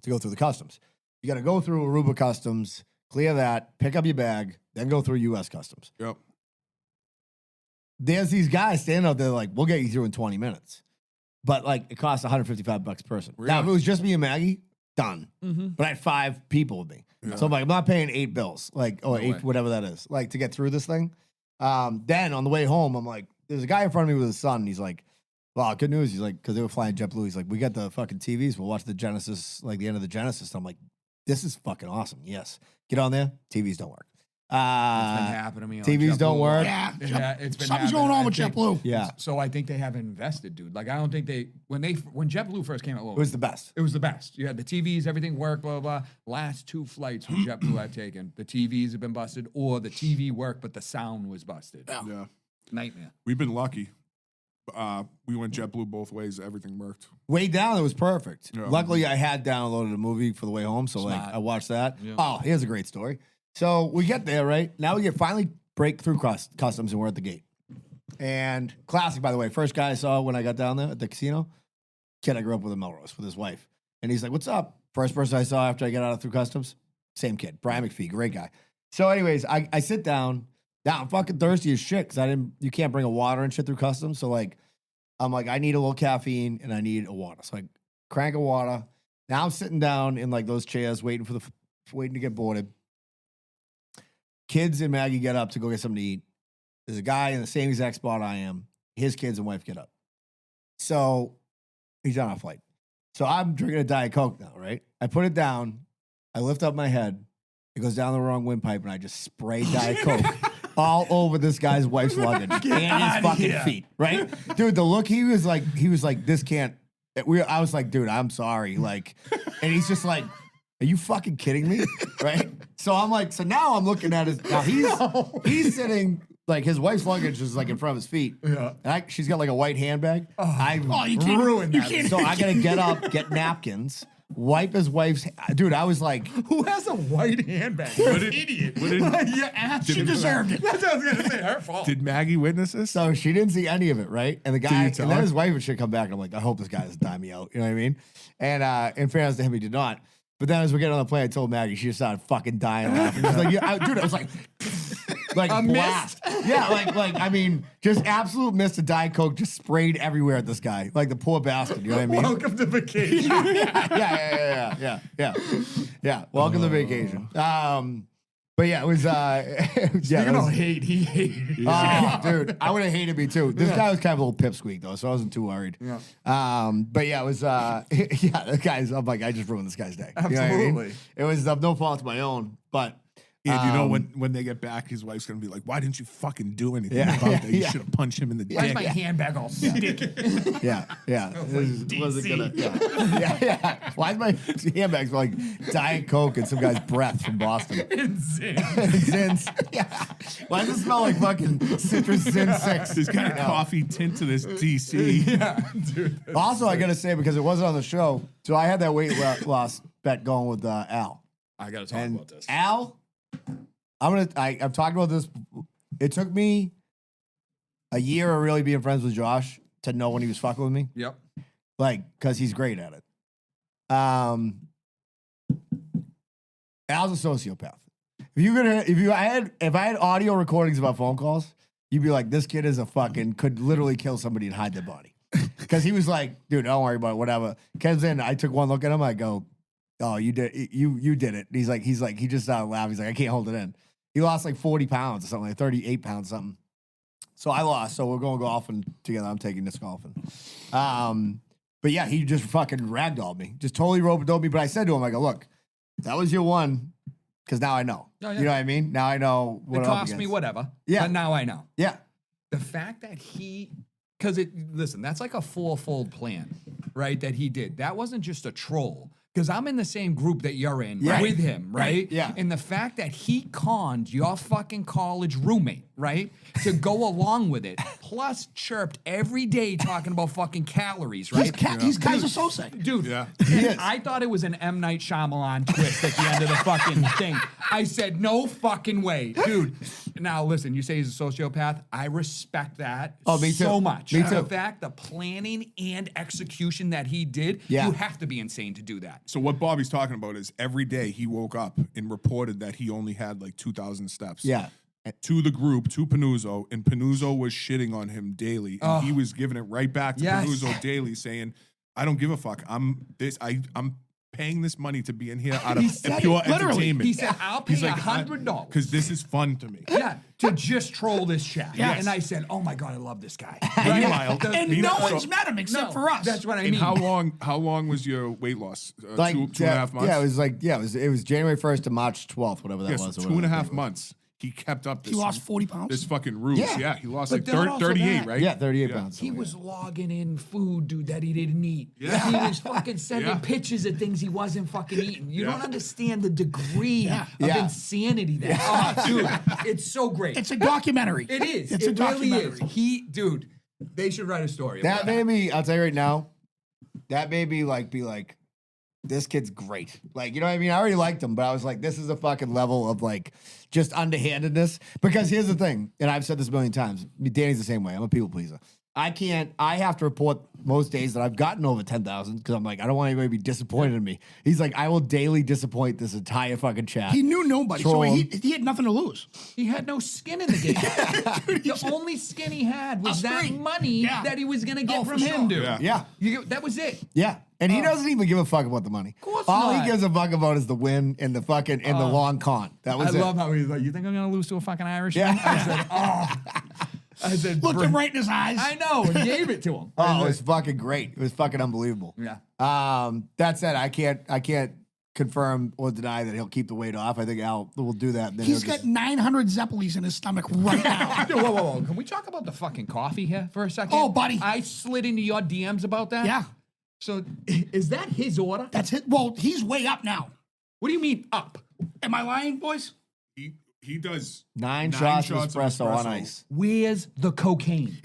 to go through the customs. You got to go through Aruba customs, clear that, pick up your bag, then go through U.S. customs. Yep. There's these guys standing out there like, we'll get you through in 20 minutes. But like, it costs $155 a person. Now, if it was just me and Maggie, done. But I had 5 people with me. So I'm like, I'm not paying 8 bills, like, or No 8, way. whatever that is, like to get through this thing. Then on the way home, I'm like, there's a guy in front of me with his son. And he's like, well, good news. He's like, because they were flying JetBlue. He's like, we got the fucking TVs. We'll watch the Genesis, like the end of the Genesis. I'm like, this is fucking awesome. Yes. Get on there. TVs don't work. It's been happening to me. on TVs don't JetBlue. work. Yeah. Yeah, it's been Something's happening. going on I with think- JetBlue. Yeah. So I think they haven't invested, dude. Like I don't think when JetBlue first came out, It was the best. it was the best. You had the TVs, everything worked, blah, blah, blah. Last 2 flights with JetBlue I've taken, the TVs have been busted, or the TV worked, but the sound was busted. Yeah. Nightmare. We've been lucky. We went JetBlue both ways. Everything worked. Way down, it was perfect. Yeah. Luckily, I had downloaded a movie for the way home, so like Smart. I watched that. Yeah. Oh, here's a great story. So we get there, right? Now we get finally break through customs, and we're at the gate. And classic, by the way, first guy I saw when I got down there at the casino, kid I grew up with in Melrose with his wife, and he's like, "What's up?" First person I saw after I got out of through customs, same kid, Brian McPhee, great guy. So, anyways, I sit down. Now I'm fucking thirsty as shit because you can't bring a water and shit through customs. So like, I'm like, I need a little caffeine and I need a water. So I crank a water. Now I'm sitting down in like those chairs waiting to get boarded. Kids and Maggie get up to go get something to eat. There's a guy in the same exact spot I am. His kids and wife get up. So he's on a flight. So I'm drinking a Diet Coke now, right? I put it down. I lift up my head. It goes down the wrong windpipe and I just spray Diet Coke all over this guy's wife's luggage and his fucking feet, right? Dude, the look he was like, this can't. I was like, dude, I'm sorry. Like, and he's just like, are you fucking kidding me? Right? So I'm like, so now I'm looking at his, now he's sitting, like his wife's luggage is like in front of his feet. Yeah. And she's got like a white handbag. I you can't ruined you that. can't- So I gotta get up, get napkins, wipe his wife's, dude, I was like, Who has a white handbag? You're an idiot. You ass. She deserved it. That's what I was gonna say. Her fault. Did Maggie witness this? so she didn't see any of it, right? And the you guy, and tell then her? his wife and shit come back, and I'm like, I hope this guy doesn't dime me out. You know what I mean? And in fairness to him, he did not. But then as we're getting on the plane, I told Maggie, she just started fucking dying laughing. She was like, dude, I was like, like A blast. Yeah, like I mean, just absolute mist of Diet Coke just sprayed everywhere at this guy. Like the poor bastard. You know what I mean? Welcome to vacation. Yeah. Welcome to vacation. But yeah, it was. Speaking of hate, he hated. Oh, dude, I would have hated me too. This guy was kind of a little pipsqueak though, so I wasn't too worried. Yeah. But yeah, it was. Yeah, the guys. I'm like, I just ruined this guy's day. You know what I mean? Absolutely. It was of no fault of my own, but. And you know when they get back, his wife's gonna be like, "Why didn't you fucking do anything Yeah, about that? You yeah. should have punched him in the Why's dick." my handbag all sticky? Yeah. Wasn't gonna. Yeah. Why is my handbag smell like Diet Coke and some guy's breath from Boston? Zins. Yeah. Why does it smell like fucking citrus Zin 6? There's got a coffee tint to this DC. Yeah, dude. Also, I gotta say, because it wasn't on the show, so I had that weight loss bet going with Al. I gotta talk And about this. Al, I've talked about this. It took me a year of really being friends with Josh to know when he was fucking with me. Yep. Like, cause he's great at it. Al's a sociopath. If I had audio recordings of our phone calls, you'd be like, this kid is a fucking could literally kill somebody and hide their body. Cause he was like, dude, don't worry about it, whatever. Comes in, I took one look at him, I go, oh, you did it. He's like, he just started laughing. He's like, I can't hold it in. He lost like 40 pounds or something, like 38 pounds, something. So I lost. So we're going golfing together. I'm taking this golfing. But yeah, he just fucking ragdolled me. Just totally rope-a-dope me. But I said to him, I go, look, that was your one, because now I know. Oh, yeah. You know what I mean? Now I know what It I'm up cost me against. whatever. Yeah. But now I know. Yeah. The fact that listen, that's like a fourfold plan, right? That he did. That wasn't just a troll. Because I'm in the same group that you're in Yeah. with him, right? Yeah. And the fact that he conned your fucking college roommate, right? To go along with it, plus chirped every day talking about fucking calories, right? He's Kaiser Sose. Dude, Yeah. is. I thought it was an M. Night Shyamalan twist at the end of the fucking thing. I said, no fucking way. Dude, now listen, you say he's a sociopath. I respect that Oh, me too. so much. Me too. The fact, the planning and execution that he did, Yeah. you have to be insane to do that. So what Bobby's talking about is every day he woke up and reported that he only had like 2,000 steps. Yeah. To the group, to Panuzzo, and Panuzzo was shitting on him daily. And he was giving it right back to Yes. Panuzzo daily, saying, I don't give a fuck. I'm paying this money to be in here out of said pure it, literally. entertainment. He said, I'll pay $100. Because this is fun to me. Yeah, to just troll this chat. Yes. And I said, oh my God, I love this guy. Meanwhile, And no one's met him except No, for us. That's what I and mean. how long was your weight loss? Like two and a half months? Yeah, it was like, it was January 1st to March 12th, whatever that Yes, was. or 2.5 whatever it was. months. He kept up this. He lost 40 pounds. This fucking ruse. Yeah. Yeah, he lost But like not also 38, that. right? Yeah, 38 pounds. He was logging in food, dude, that he didn't eat. Yeah. He was fucking sending Yeah. pictures of things he wasn't fucking eating. You Yeah. don't understand the degree of Yeah. insanity that. Oh, dude, it's so great. It's a documentary. It is. It's It a really documentary. is. Dude, they should write a story. That about made me, I'll tell you right now, that made me like be like, this kid's great. Like, you know what I mean? I already liked him, but I was like, this is a fucking level of like just underhandedness. Because here's the thing, and I've said this a million times. Danny's the same way. I'm a people pleaser. I have to report most days that I've gotten over 10,000 because I'm like, I don't want anybody to be disappointed in me. He's like, I will daily disappoint this entire fucking chat. He knew nobody, so Troll he had nothing to lose. He had no skin in the game. The only skin he had was Us that three. money Yeah. that he was gonna get Oh, from for him, sure. dude. Yeah. Yeah. That was it. Yeah. And he doesn't even give a fuck about the money. Of course All not. he gives a fuck about is the win and the fucking and the long con. That was I it. love how he's like, you think I'm gonna lose to a fucking Irishman? Yeah. I said, oh. I said, Looked him right in his eyes. I know, and gave it to him. Oh, it was fucking great. It was fucking unbelievable. Yeah. That said, I can't confirm or deny that he'll keep the weight off. I think Al will do that. And then He's he'll got 900 Zeppelis in his stomach right now. Whoa. Can we talk about the fucking coffee here for a second? Oh, buddy. I slid into your DMs about that. Yeah, So is that his order? that's it. Well, he's way up now. What do you mean up? Am I lying, boys? He does 9 shots of espresso on ice. Where's the cocaine?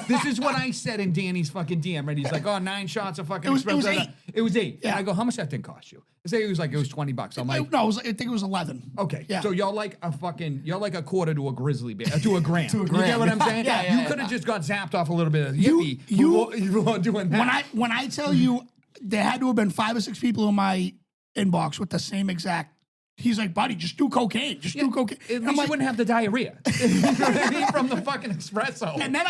This is what I said in Danny's fucking DM, right? He's like, oh, 9 shots of fucking It was espresso. 8. It was 8. Yeah. And I go, how much that thing cost you? I say it was $20. I'm like, No, I think it was 11. okay. Yeah. So you're like a quarter to a grizzly bear, to a gram. To a You get gram. what I'm saying? Yeah, You could have just got zapped off a little bit of You- yippee. you- You were doing that. When I tell you there had to have been 5 or 6 people in my inbox with the same exact He's like, buddy, just do cocaine. Just do cocaine. At And least I'm you like, wouldn't have the diarrhea. You know what I mean? From the fucking espresso. and then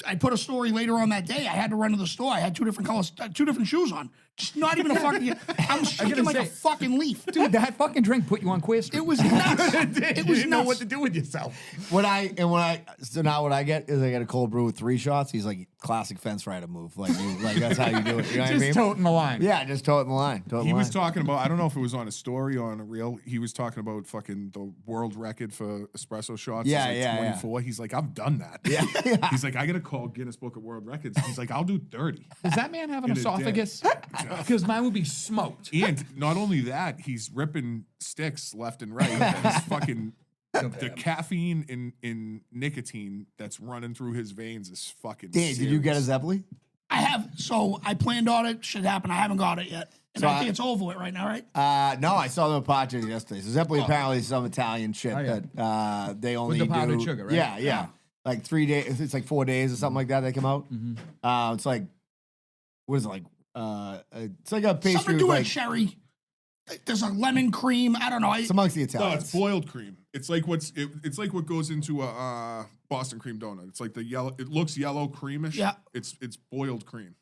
I put a story later on that day. I had to run to the store. I had 2 different colors, 2 different shoes on. Just not even a fucking. I was shaking like a say- fucking leaf. Dude, that fucking drink put you on Queer Street. It was nuts. It It was was you didn't know nuts. what to do with yourself. So now what I get is I get a cold brew with 3 shots. He's like classic fence rider move. Like that's how you do it. You know what I Just mean? toting the line. Yeah, just toting the line. He was talking about, I don't know if it was on a story or on a reel. He was talking about fucking the world record for espresso shots. Yeah, It's yeah, 24. He's like, I've done that. Yeah. He's like, I got to call Guinness Book of World Records. He's like, I'll do 30. Does that man have an In a day. esophagus? Because mine would be smoked. And not only that, he's ripping sticks left and right. He's fucking the caffeine in nicotine that's running through his veins is fucking. Dan, did you get a serious. Zeppeli? I have. So I planned on it. Shit happened. I haven't got it yet. And So I think it's over with right now, right? No, I saw them at Paddy yesterday. So Zeppeli apparently is some Italian shit Oh, yeah. that they only the powdered do. sugar, right? Yeah, yeah, Yeah. Like 3 days. It's like 4 days or something like that. They come out. It's like what is it like? It's like a pastry. Something to with do with like, cherry. There's a lemon cream. I don't know. it's amongst the No, Italians. it's boiled cream. It's like it's like what goes into a Boston cream donut. It's like the yellow. It looks yellow creamish. Yeah. It's boiled cream.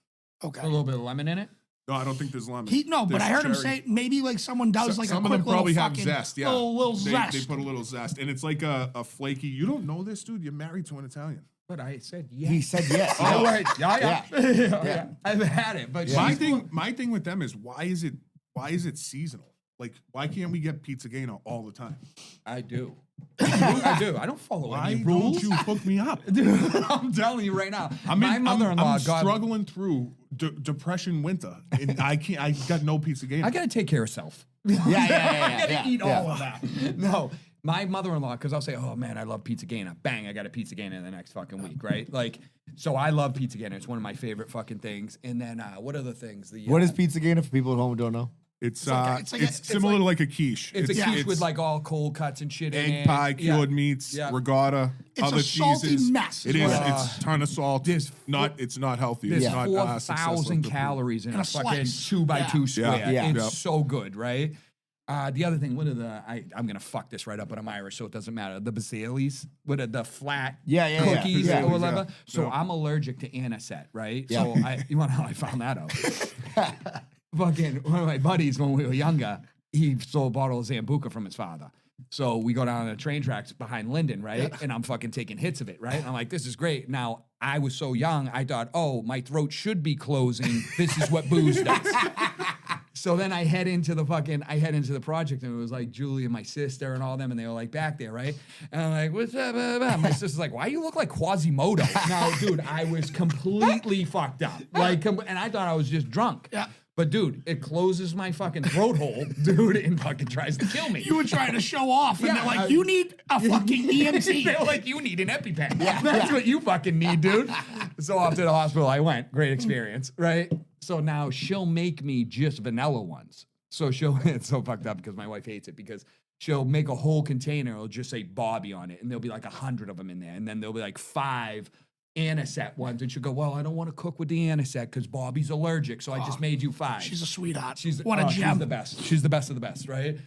Okay. A little bit of lemon in it. No, I don't think there's lemon. But There's I heard him cherry. say maybe like someone does like Some a of quick them probably little have fucking zest. Yeah, little they, zest. They put a little zest, and it's like a flaky. You don't know this, dude. You're married to an Italian. But I said yes. He said yes. Oh, right. Yeah. Yeah. I've had it. But My she's- thing with them is why is it seasonal? Like, why can't we get pizza Gano all the time? I do. I do. I don't follow Why any don't rules. you hook me up? Dude, I'm telling you right now. I'm my mother-in-law I'm got. struggling through depression winter, and I can't. I got no pizza Gano. I gotta take care of self. Yeah, I gotta yeah, eat yeah. all of that. No, my mother-in-law, because I'll say, "Oh man, I love pizza Gainer." Bang, I got a pizza Gainer in the next fucking week, right? Like, so I love pizza Gainer. It's one of my favorite fucking things. And then what other things? What is pizza Gainer for people at home who don't know? It's it's like a- it's similar like- to like a quiche. It's a quiche it's with like all cold cuts and shit in egg it. pie, Yeah. cured meats, Yeah. regatta, It's other a salty cheeses. mess, It is is. what it It's a ton of salt. It's not healthy. There's It's not 4,000 calories in And a a fucking slice. 2x2 Yeah. square. Yeah. It's Yeah. so good, right? The other thing, what are the? I'm gonna fuck this right up, but I'm Irish, so it doesn't matter. The Basilis, what are the flat Yeah. cookies Yeah. or whatever? Yeah. So Yeah. I'm allergic to anisette, right? Yeah. So you want to know how I found that out? Fucking one of my buddies when we were younger, he stole a bottle of Zambuca from his father. So we go down the train tracks behind Linden, right? And I'm fucking taking hits of it, right? And I'm like, this is great. Now, I was so young, I thought, oh, my throat should be closing. This is what booze does. So then I head into the project, and it was like Julie and my sister and all them, and they were like back there, right? And I'm like, what's up? My sister's like, why you look like Quasimodo? Now, dude, I was completely fucked up. Like, and I thought I was just drunk. Yeah. But dude, it closes my fucking throat hole, dude, and fucking tries to kill me. You were trying to show off, and Yeah, they're like, "You need a fucking EMT." They're like, you need an EpiPen. That's what you fucking need, dude. So off to the hospital I went. Great experience, right? So now she'll make me just vanilla ones. So it's so fucked up because my wife hates it because she'll make a whole container. It'll just say Bobby on it, and there'll be like 100 of them in there, and then there'll be like 5 anisette ones, and she'll go, well, I don't want to cook with the anisette because Bobby's allergic, so I just made you 5. She's a sweetheart. What a gem. She's the best. She's the best of the best, right?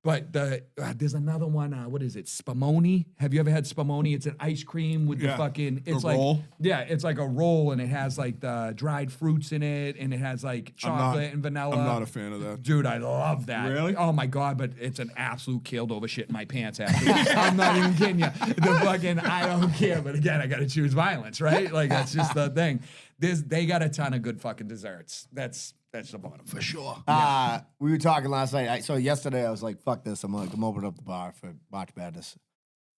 But there's another one. What is it? Spumoni. Have you ever had spumoni? It's an ice cream with the Yeah. fucking. It's A like roll? Yeah, it's like a roll, and it has like the dried fruits in it, and it has like chocolate and vanilla. I'm not a fan of that. Dude, I love that. Really? Oh my god! But it's an absolute killed over shit in my pants afterwards. I'm not even kidding you. The fucking I don't care. But again, I got to choose violence, right? Like that's just the thing. They got a ton of good fucking desserts. That's the bottom for sure. We were talking last night. So yesterday I was like, "Fuck this! I'm opening up the bar for March Madness,"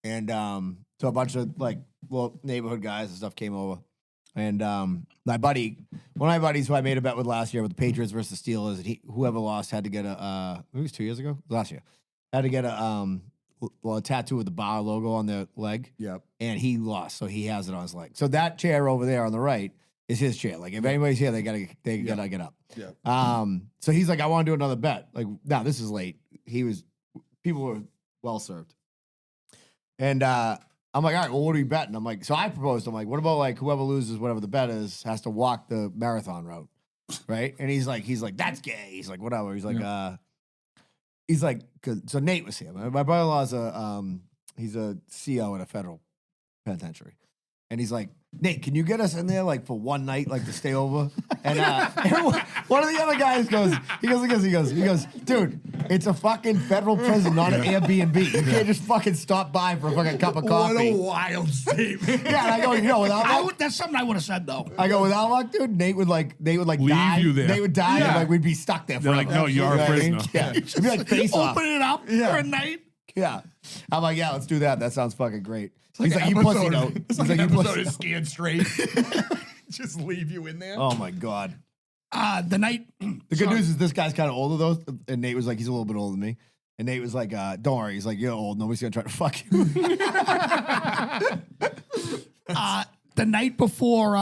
and so a bunch of like neighborhood guys and stuff came over, and one of my buddies who I made a bet with last year with the Patriots versus Steelers, and whoever lost had to get it was 2 years ago, last year, had to get a tattoo with the bar logo on their leg. Yep. And he lost, so he has it on his leg. So that chair over there on the right is his chair. Like if anybody's here, they gotta get up. Yeah. So he's like, I want to do another bet. Like, now this is late. People were well served. And I'm like, all right, well, what are we betting? I'm like, so I proposed, I'm like, what about like whoever loses, whatever the bet is, has to walk the marathon route. Right? And he's like, that's gay. He's like, whatever. He's like, he's like, so Nate was here. My brother-in-law's he's a CO in a federal penitentiary. And he's like, Nate, can you get us in there like for one night, like to stay over? And one of the other guys goes, he goes, dude, it's a fucking federal prison, not an Airbnb. You can't just fucking stop by for a fucking cup of coffee. What a wild statement. Yeah, and I go, without luck, That's something I would have said though. I go, without luck, dude, Nate would Leave die. you there. They would die, and like we'd be stuck there They're forever. like, no, you're a You know what I mean? prisoner. Yeah, it'd be like face off. Open it up for a night. Yeah, I'm like, yeah, let's do that. That sounds fucking great. He's like, you pussy note. It's He's like an you episode pussy of note. Scared Straight. Just leave you in there. Oh my god. The night. The good news is this guy's kind of older though, and Nate was like, he's a little bit older than me. And Nate was like, don't worry. He's like, you're old. Nobody's gonna try to fuck you. The night before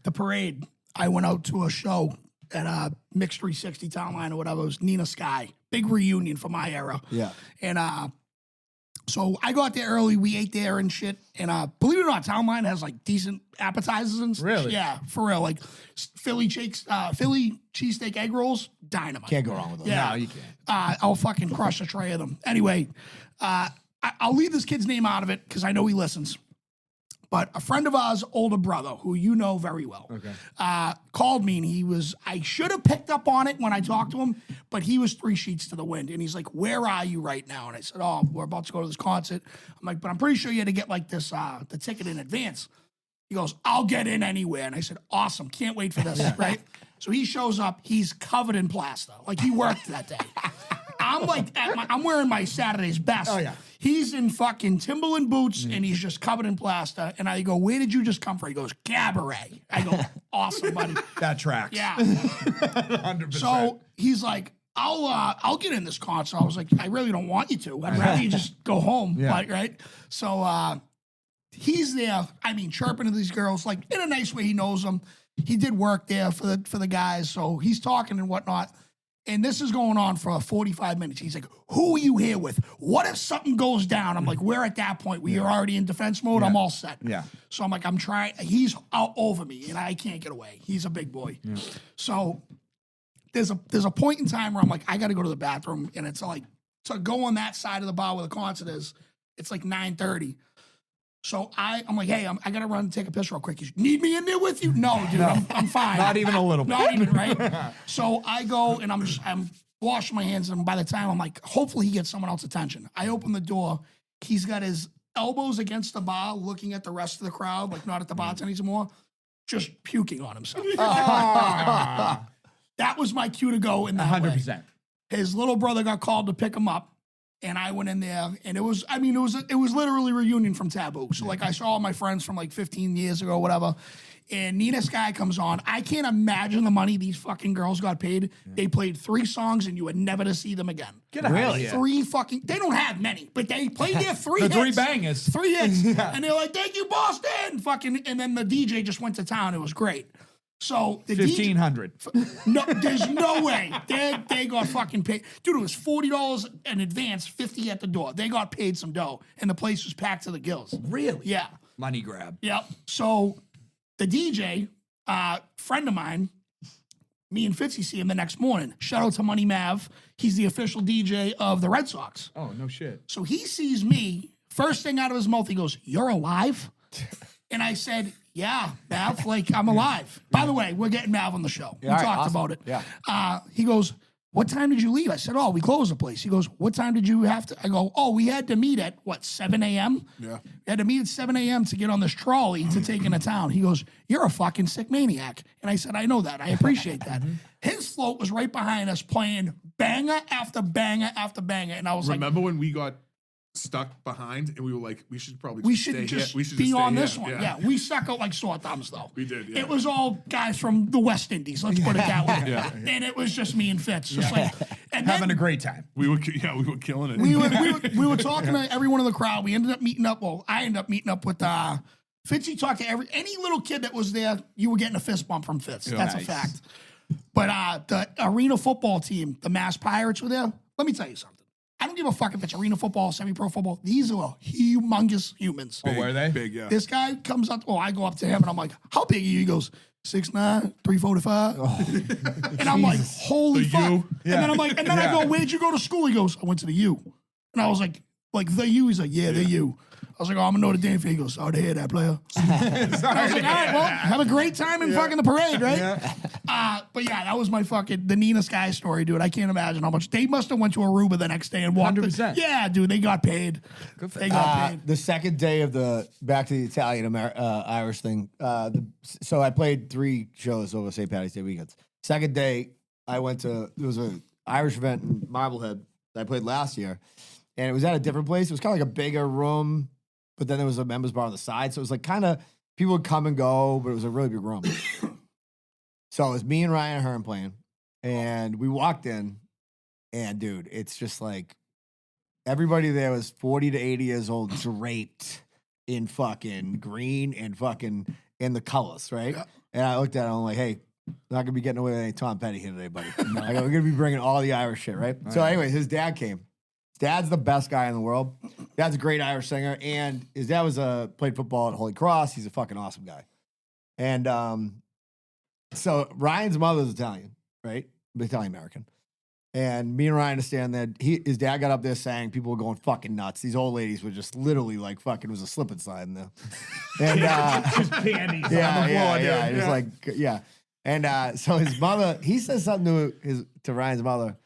the parade, I went out to a show at Mix 360 Town Line or whatever. It was Nina Sky. Big reunion for my era. Yeah. And so I got there early. We ate there and shit. And believe it or not, Town Line has like decent appetizers and stuff. Really? Yeah, for real. Like Philly cheesesteak egg rolls, dynamite. Can't go wrong with those. Yeah. No, you can't. I'll fucking crush a tray of them. Anyway, I'll leave this kid's name out of it because I know he listens. But a friend of ours, older brother, who you know very well, called me and I should have picked up on it when I talked to him, but he was 3 sheets to the wind. And he's like, where are you right now? And I said, oh, we're about to go to this concert. I'm like, but I'm pretty sure you had to get like this, the ticket in advance. He goes, I'll get in anywhere. And I said, awesome. Can't wait for this, right? So he shows up. He's covered in plaster. Like he worked that day. I'm like, I'm wearing my Saturday's best. Oh, yeah. He's in fucking Timberland boots and he's just covered in plaster. And I go, where did you just come from? He goes, Cabaret. I go, awesome, buddy. That tracks. Yeah. 100%. So he's like, I'll get in this concert. I was like, I really don't want you to. I'd rather you just go home. Yeah. Like, right? So he's there, chirping to these girls, like in a nice way. He knows them. He did work there for the guys. So he's talking and whatnot. And this is going on for 45 minutes. He's like, who are you here with? What if something goes down? I'm like, we're at that point where you're already in defense mode. I'm all set. Yeah. So I'm like, I'm trying. He's out over me, and I can't get away. He's a big boy. Yeah. So there's a point in time where I'm like, I got to go to the bathroom. And it's like, to go on that side of the bar where the concert is, it's like 9:30. So I'm like, hey, I got to run and take a piss real quick. You need me in there with you? No, dude, I'm fine. Not even a little bit. Not even, right? So I go and I'm washing my hands, and by the time I'm like, hopefully he gets someone else's attention. I open the door. He's got his elbows against the bar, looking at the rest of the crowd, like not at the bartenders anymore, just puking on himself. That was my cue to go in that 100%. way. His little brother got called to pick him up. And I went in there, and it was literally a reunion from Taboo. So, like, I saw all my friends from, like, 15 years ago, whatever. And Nina Sky comes on. I can't imagine the money these fucking girls got paid. Yeah. They played 3 songs, and you were never to see them again. Get out of here. 3 fucking... They don't have many, but they played their 3 hits. 3 bangers. 3 hits. Yeah. And they're like, thank you, Boston! Fucking... And then the DJ just went to town. It was great. So the 1,500. No, there's no way. They got fucking paid. Dude, it was $40 in advance, $50 at the door. They got paid some dough, and the place was packed to the gills. Really? Yeah. Money grab. Yep. So the DJ, friend of mine, me and Fitzy see him the next morning. Shout out to Money Mav. He's the official DJ of the Red Sox. Oh, no shit. So he sees me. First thing out of his mouth, he goes, "You're alive?" And I said, yeah, Mav, like, I'm alive. By the way, we're getting Mav on the show. We talked about it. Yeah. He goes, what time did you leave? I said, oh, we closed the place. He goes, what time did you have to? I go, oh, we had to meet at, 7 a.m.? Yeah. We had to meet at 7 a.m. to get on this trolley to take into town. He goes, you're a fucking sick maniac. And I said, I know that. I appreciate that. His float was right behind us playing banger after banger after banger. And I was Remember when we got stuck behind and we were like, we should probably we stay should just here. We should be just stay on here. this one. Yeah. We stuck out like sore thumbs, though. We did, yeah. It was all guys from the West Indies, let's put it that way. And it was just me and Fitz. Just like, and Having then a great time. We were killing it. we were talking to everyone in the crowd. We ended up meeting up. Well, I ended up meeting up with Fitzy. Talked to any little kid that was there. You were getting a fist bump from Fitz. That's a fact. But the arena football team, the Mass Pirates, were there. Let me tell you something. I don't give a fuck if it's arena football, semi-pro football. These are humongous humans. Oh, were they? Big, yeah. This guy comes up. I go up to him and I'm like, "How big are you?" He goes, 6'9", 345. And I'm like, "Holy The fuck!" U? And then I'm like, and then I go, "Where'd you go to school?" He goes, "I went to the U." And I was like the U. He's like, "Yeah, the U." I was like, "Oh, I'm a Notre Dame fan." He goes, "Oh, to hear that, player." I was like, "All right, well, have a great time in fucking the parade, right?" But yeah, that was my the Nina Sky story, dude. I can't imagine how much they must have went to Aruba the next day and walked. 100%. Yeah, dude, they got paid. They got paid. The second day of back to the Italian Irish thing. So I played 3 shows over St. Paddy's Day weekends. Second day, there was an Irish event in Marblehead that I played last year, and it was at a different place. It was kind of like a bigger room, but then there was a members bar on the side, so it was like kind of people would come and go, but it was a really big room. So it was me and Ryan Hearn playing, and we walked in, and dude, it's just like everybody there was 40 to 80 years old, draped in fucking green and fucking in the colors, right? Yeah. And I looked at him, I'm like, "Hey, not gonna be getting away with any Tom Petty here today, buddy. I go, we're gonna be bringing all the Irish shit, right?" So, anyways, his dad came. His dad's the best guy in the world. Dad's a great Irish singer, and his dad played football at Holy Cross. He's a fucking awesome guy. And so Ryan's mother's Italian, right? Italian American. And me and Ryan understand that his dad got up there saying people were going fucking nuts. These old ladies were just literally like fucking, was a slip and slide in there. And Just panties on the floor, yeah, dude. just like, yeah. And so his mother, he said something to Ryan's mother.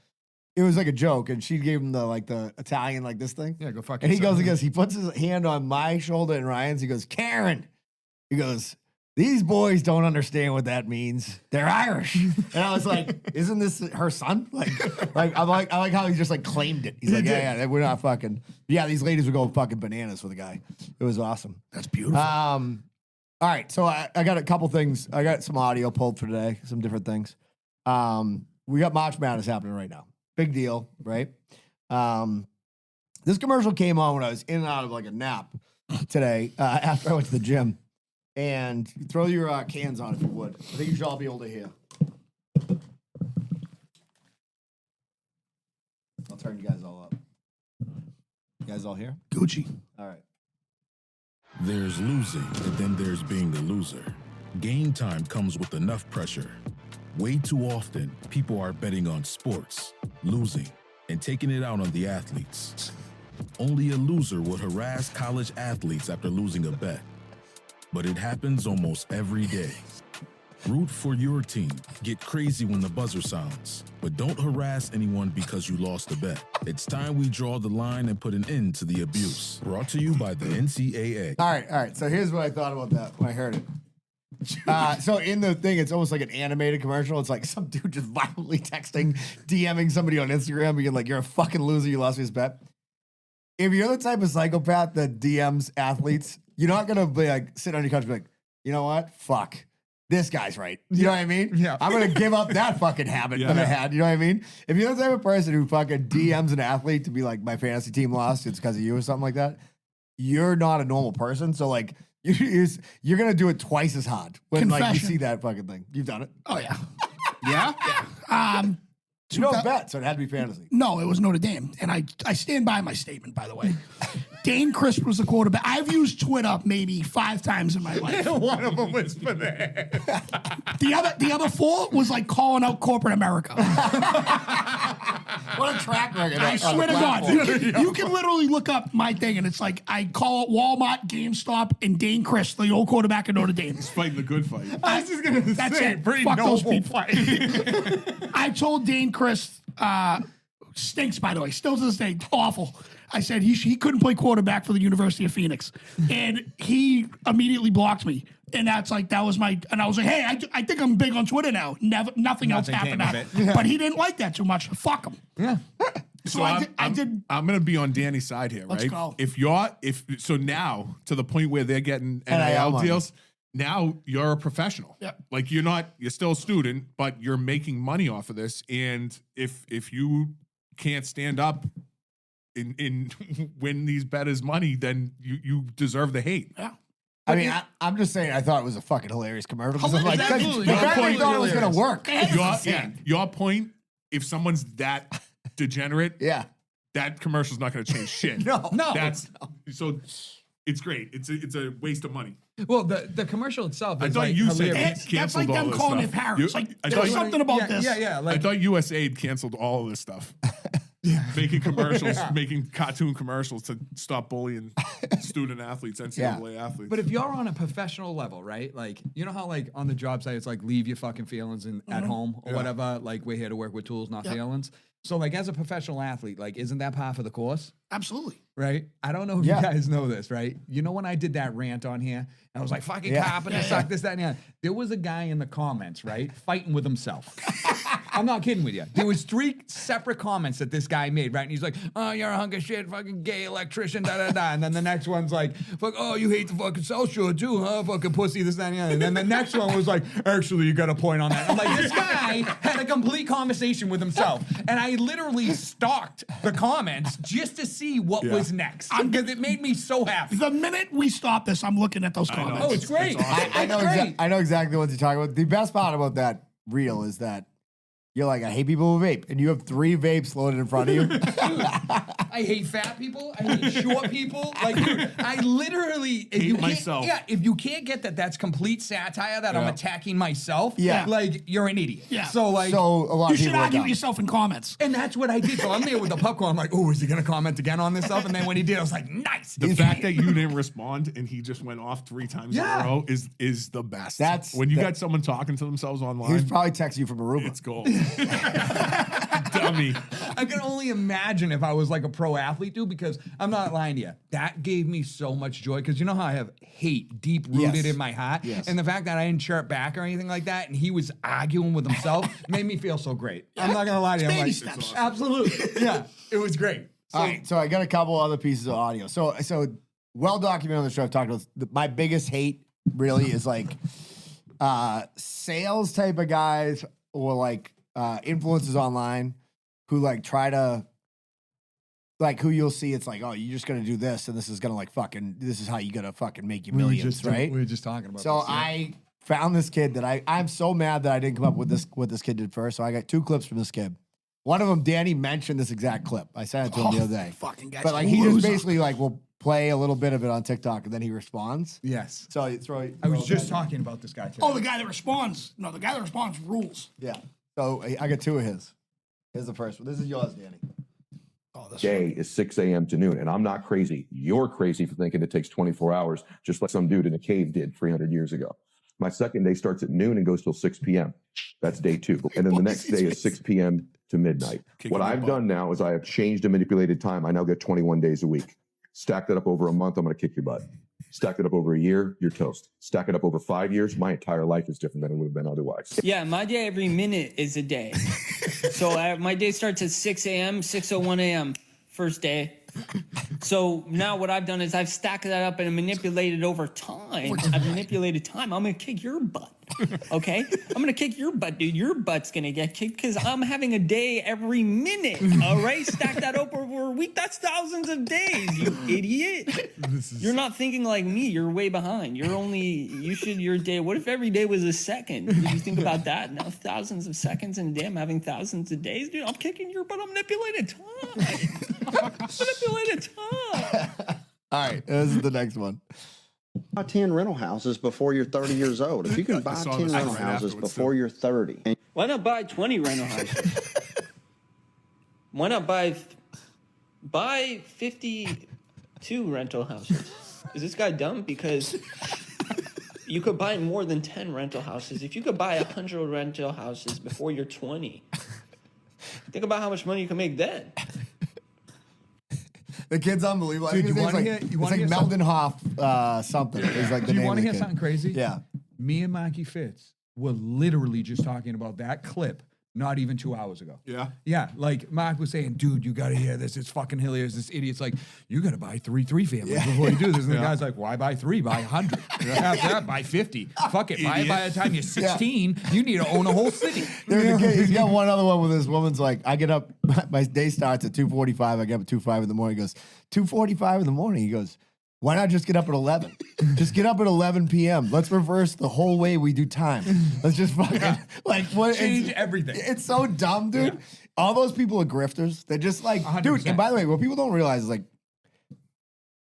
It was like a joke, and she gave him the Italian like this thing. Yeah, go fuck And yourself. he puts his hand on my shoulder and Ryan's. He goes, "Karen." He goes, "These boys don't understand what that means. They're Irish." And I was like, "Isn't this her son?" I like how he just like claimed it. He's like, yeah, we're not fucking. Yeah, these ladies were going fucking bananas for the guy. It was awesome. That's beautiful. All right, so I got a couple things. I got some audio pulled for today, some different things. We got March Madness happening right now. Big deal, right? This commercial came on when I was in and out of like a nap today after I went to the gym. And throw your cans on if you would. I think you should all be able to hear. I'll turn you guys all up. You guys all here? Gucci. All right. There's losing, and then there's being the loser. Game time comes with enough pressure. Way too often, people are betting on sports, losing, and taking it out on the athletes. Only a loser would harass college athletes after losing a bet. But it happens almost every day. Root for your team. Get crazy when the buzzer sounds. But don't harass anyone because you lost a bet. It's time we draw the line and put an end to the abuse. Brought to you by the NCAA. All right. So here's what I thought about that when I heard it. So in the thing, it's almost like an animated commercial. It's like some dude just violently texting, DMing somebody on Instagram, being like, "You're a fucking loser. You lost this bet." If you're the type of psychopath that DMs athletes, you're not gonna be like sit on your couch and be like, "You know what? Fuck. This guy's right." You know what I mean? Yeah. I'm gonna give up that fucking habit that I had. You know what I mean? If you're the type of person who fucking DMs an athlete to be like, "My fantasy team lost, it's because of you," or something like that, you're not a normal person. So like you're gonna do it twice as hard when like you Confession. see that fucking thing. You've done it. Oh yeah. Yeah? You don't bet, so it had to be fantasy. No, it was Notre Dame, and I stand by my statement. By the way, Dane Crisp was the quarterback. I've used Twitter maybe 5 times in my life. One of them was for that. The other 4 was like calling out corporate America. What a track record! I on swear the to God, platform. you can literally look up my thing, and it's like I call it Walmart, GameStop, and Dane Crisp, the old quarterback of Notre Dame. Fighting the good fight. I was just gonna That's say, it. pretty Fuck those noble people. fight. I told Dane Crisp, stinks, by the way, still to this day, awful. I said he couldn't play quarterback for the University of Phoenix. And he immediately blocked me. And that was and I was like, "Hey, I think I'm big on Twitter now." Nothing else Nothing happened. came of it. But he didn't like that too much. Fuck him. Yeah. So I did. I'm gonna be on Danny's side here, Let's right? go. So now to the point where they're getting NIL NIL money. deals, now you're a professional. Yeah. Like you're still a student, but you're making money off of this. And if you can't stand up in win these bettors money, then you deserve the hate. Yeah. I mean, I'm just saying. I thought it was a fucking hilarious commercial. 'Cause I'm like, Absolutely. the Your fact point I thought it was hilarious. gonna work. Your point, if someone's that degenerate, Yeah. that commercial's not going to change shit. No. That's so. It's great. It's a waste of money. Well, the commercial itself is I thought like you said hilarious. That's like canceled all them this calling stuff. their parents. Like, I there's thought, something about yeah, this. Yeah. I Like, thought USAID canceled all of this stuff. Making commercials, making cartoon commercials to stop bullying student athletes, NCAA athletes. but if you're on a professional level, right? Like, you know how like on the job site it's like leave your fucking feelings at home or whatever. Like we're here to work with tools, not feelings. So like as a professional athlete, like isn't that part of the course? Absolutely. Right? I don't know if you guys know this, right? You know when I did that rant on here, I was like, fucking carpenter suck, this, that, and the other. There was a guy in the comments, right? Fighting with himself. I'm not kidding with you. There was 3 separate comments that this guy made, right? And he's like, oh, you're a hunk of shit, fucking gay electrician, da-da-da. And then the next one's like, fuck, oh, you hate the fucking South Shore too, huh? Fucking pussy, this, that, and the other. And then the next one was like, actually, you got a point on that. I'm like, this guy had a complete conversation with himself. And I literally stalked the comments just to see what was next. Because it made me so happy. The minute we stop this, I'm looking at those comments. Oh, it's great. I know. Great. I know exactly what you're talking about. The best part about that reel is that you're like, I hate people who vape, and you have 3 vapes loaded in front of you. I hate fat people. I hate short people. Like, dude, I literally Hate myself. Yeah, if you can't get that, that's complete satire. That I'm attacking myself. Yeah. like you're an idiot. Yeah. So like, So a lot You of should people are argue dumb. with yourself in comments. and that's what I did. So I'm there with the popcorn. I'm like, oh, is he gonna comment again on this stuff? And then when he did, I was like, nice. the fact that you didn't respond and he just went off 3 times in a row is the best. That's- when you that- got someone talking to themselves He was online. probably texting you from Aruba. It's gold. Dummy. I can only imagine if I was like a pro athlete, dude, because I'm not lying to you. That gave me so much joy because you know how I have hate deep rooted Yes. in my heart? Yes. And the fact that I didn't chirp back or anything like that and he was arguing with himself made me feel so great. I'm not going to lie to you. I'm Baby like, steps. absolutely. Yeah, it was great. So, All right, so I got a couple other pieces of audio. So well documented on the show. I've talked about my biggest hate really is like sales type of guys or like influencers online who like try to like who you'll see. It's like, oh, you're just gonna do this, and this is gonna like fucking. This is how you gonna fucking make your millions, right? We were just talking about So this, yeah. I found this kid that I'm so mad that I didn't come up with this what this kid did first. So I got 2 clips from this kid. One of them, Danny mentioned this exact clip. I sent it to him the other day. Fucking guys. But like he just basically like will play a little bit of it on TikTok and then he responds. Yes. So you throw. I was just talking about this guy today. Oh, the guy that responds. No, the guy that responds rules. Yeah. So I got 2 of his. Here's the first one. This is yours, Danny. Oh, this Day is 6 a.m. to noon, and I'm not crazy. You're crazy for thinking it takes 24 hours, just like some dude in a cave did 300 years ago. My second day starts at noon and goes till 6 p.m. That's day 2. And then the next day is 6 p.m. to midnight. Kicking What your I've butt. done now is I have changed and manipulated time. I now get 21 days a week. Stack that up over a month, I'm going to kick your butt. Stack it up over a year, you're toast. Stack it up over 5 years, my entire life is different than it would have been otherwise. Yeah, my day every minute is a day. So my day starts at 6 a.m., 6:01 a.m. first day. So now what I've done is I've stacked that up and manipulated over time. I've manipulated time. I'm going to kick your butt. Okay? I'm going to kick your butt, dude. Your butt's going to get kicked because I'm having a day every minute. All right? Stack that up over a week. That's thousands of days, you idiot. You're not thinking like me. You're way behind. Your day. What if every day was a second? Did you think about that? Now thousands of seconds in a day. I'm having thousands of days. Dude, I'm kicking your butt. I'm manipulating time. Manipulated time. All right. This is the next one. Buy 10 rental houses before you're 30 years old. If you can buy saw 10 this rental right houses afterwards, before too. you're 30, and Why not buy 20 rental houses? Why not buy 52 rental houses? Is this guy dumb? Because you could buy more than 10 rental houses. If you could buy 100 rental houses before you're 20, think about how much money you can make then. The kid's unbelievable. I Dude, think you his wanna name's hear- you it's wanna like hear Melvin Hoff something. Is like the Do you name want of to the hear kid. something crazy? Yeah. Me and Mikey Fitz were literally just talking about that clip not even 2 hours ago. Yeah. Yeah, like Mark was saying, dude, you got to hear this. It's fucking hilarious. This idiot's like, you got to buy three families before you do this. And the guy's like, why buy 3? Buy 100. After that, buy 50. Fuck it. Buy it by the time you're 16. You need to own a whole city. There's a kid, he's got one other one with this woman's like, I get up, my day starts at 2:45. I get up at 2:05 in the morning. He goes, 2:45 in the morning. He goes, why not just get up at 11? Just get up at 11 p.m. Let's reverse the whole way we do time. Let's just fucking like what Change everything. It's so dumb, dude. all those people are grifters. They're just like, dude. 100%. And by the way, what people don't realize is like,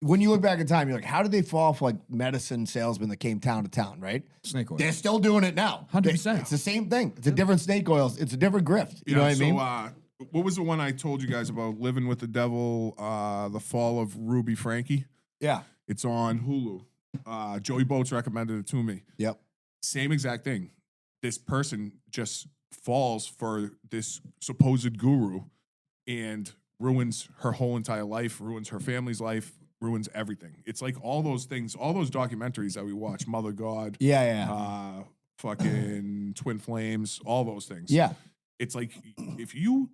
when you look back in time, you're like, how did they fall for like medicine salesmen that came town to town, right? Snake oil. They're still doing it now. 100%. It's the same thing. It's a different snake oils. It's a different grift. You know what I mean? What was the one I told you guys about? Living with the Devil, the fall of Ruby Frankie. Yeah. It's on Hulu. Joey Boats recommended it to me. Yep. Same exact thing. This person just falls for this supposed guru and ruins her whole entire life, ruins her family's life, ruins everything. It's like all those things, all those documentaries that we watch, Mother God, fucking Twin Flames, all those things. Yeah. It's like if you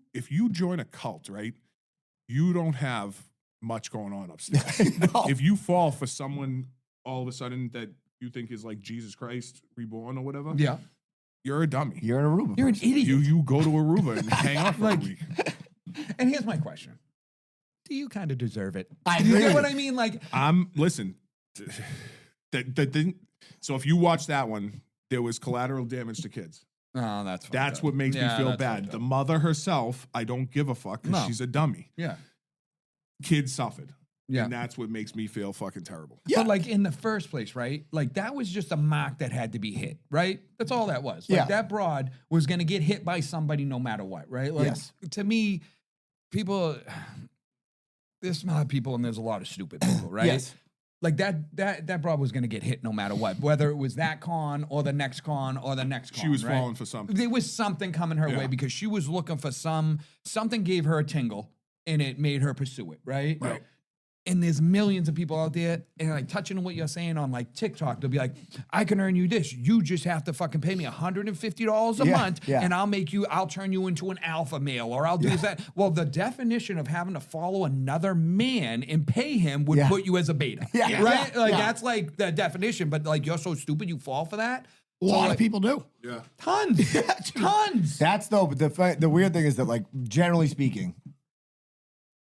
join a cult, right? You don't have much going on upstairs. No. If you fall for someone all of a sudden that you think is like Jesus Christ reborn or whatever, Yeah. you're a dummy. You're an Aruba. You're an person. idiot. You go to Aruba and hang out for a week. And here's my question. Do you kind of deserve it? I You agree get with what you. I mean? Like, Listen, the thing. So if you watch that one, there was collateral damage to kids. oh, that's fucked That's up. what makes me Yeah, feel that's bad. fucked The up. mother herself, I don't give a fuck because No. she's a dummy. Yeah. Kids suffered. Yeah. And that's what makes me feel fucking terrible. But like in the first place, right? Like that was just a mark that had to be hit, right? That's all that was. Like Yeah. that broad was gonna get hit by somebody no matter what, right? Like Yes. to me, people there's smart people and there's a lot of stupid people, right? Yes. Like that broad was gonna get hit no matter what, whether it was that con or the next con or the next con. She was right? falling for something. There was something coming her Yeah. way because she was looking for something gave her a tingle and it made her pursue it, right? Right. And there's millions of people out there, and like touching on what you're saying on like TikTok, they'll be like, I can earn you this. You just have to fucking pay me $150 a Yeah, month, yeah. and I'll turn you into an alpha male, or I'll do that. Well, the definition of having to follow another man and pay him would Yeah. put you as a beta. Yeah, Right? yeah, Like yeah. that's like the definition, but like you're so stupid you fall for that. A lot of people do. Yeah. Tons. Tons. That's though, but the weird thing is that, like, generally speaking,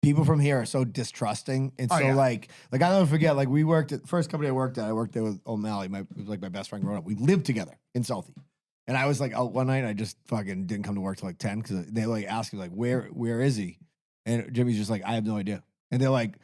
people from here are so distrusting and so yeah. like I'll never forget. Like, we worked at first company I worked there with O'Malley. It was like my best friend growing up. We lived together in Southie, and I was like out one night. And I just fucking didn't come to work till like 10 because they like asked me like where is he, and Jimmy's just like, I have no idea. And they're like,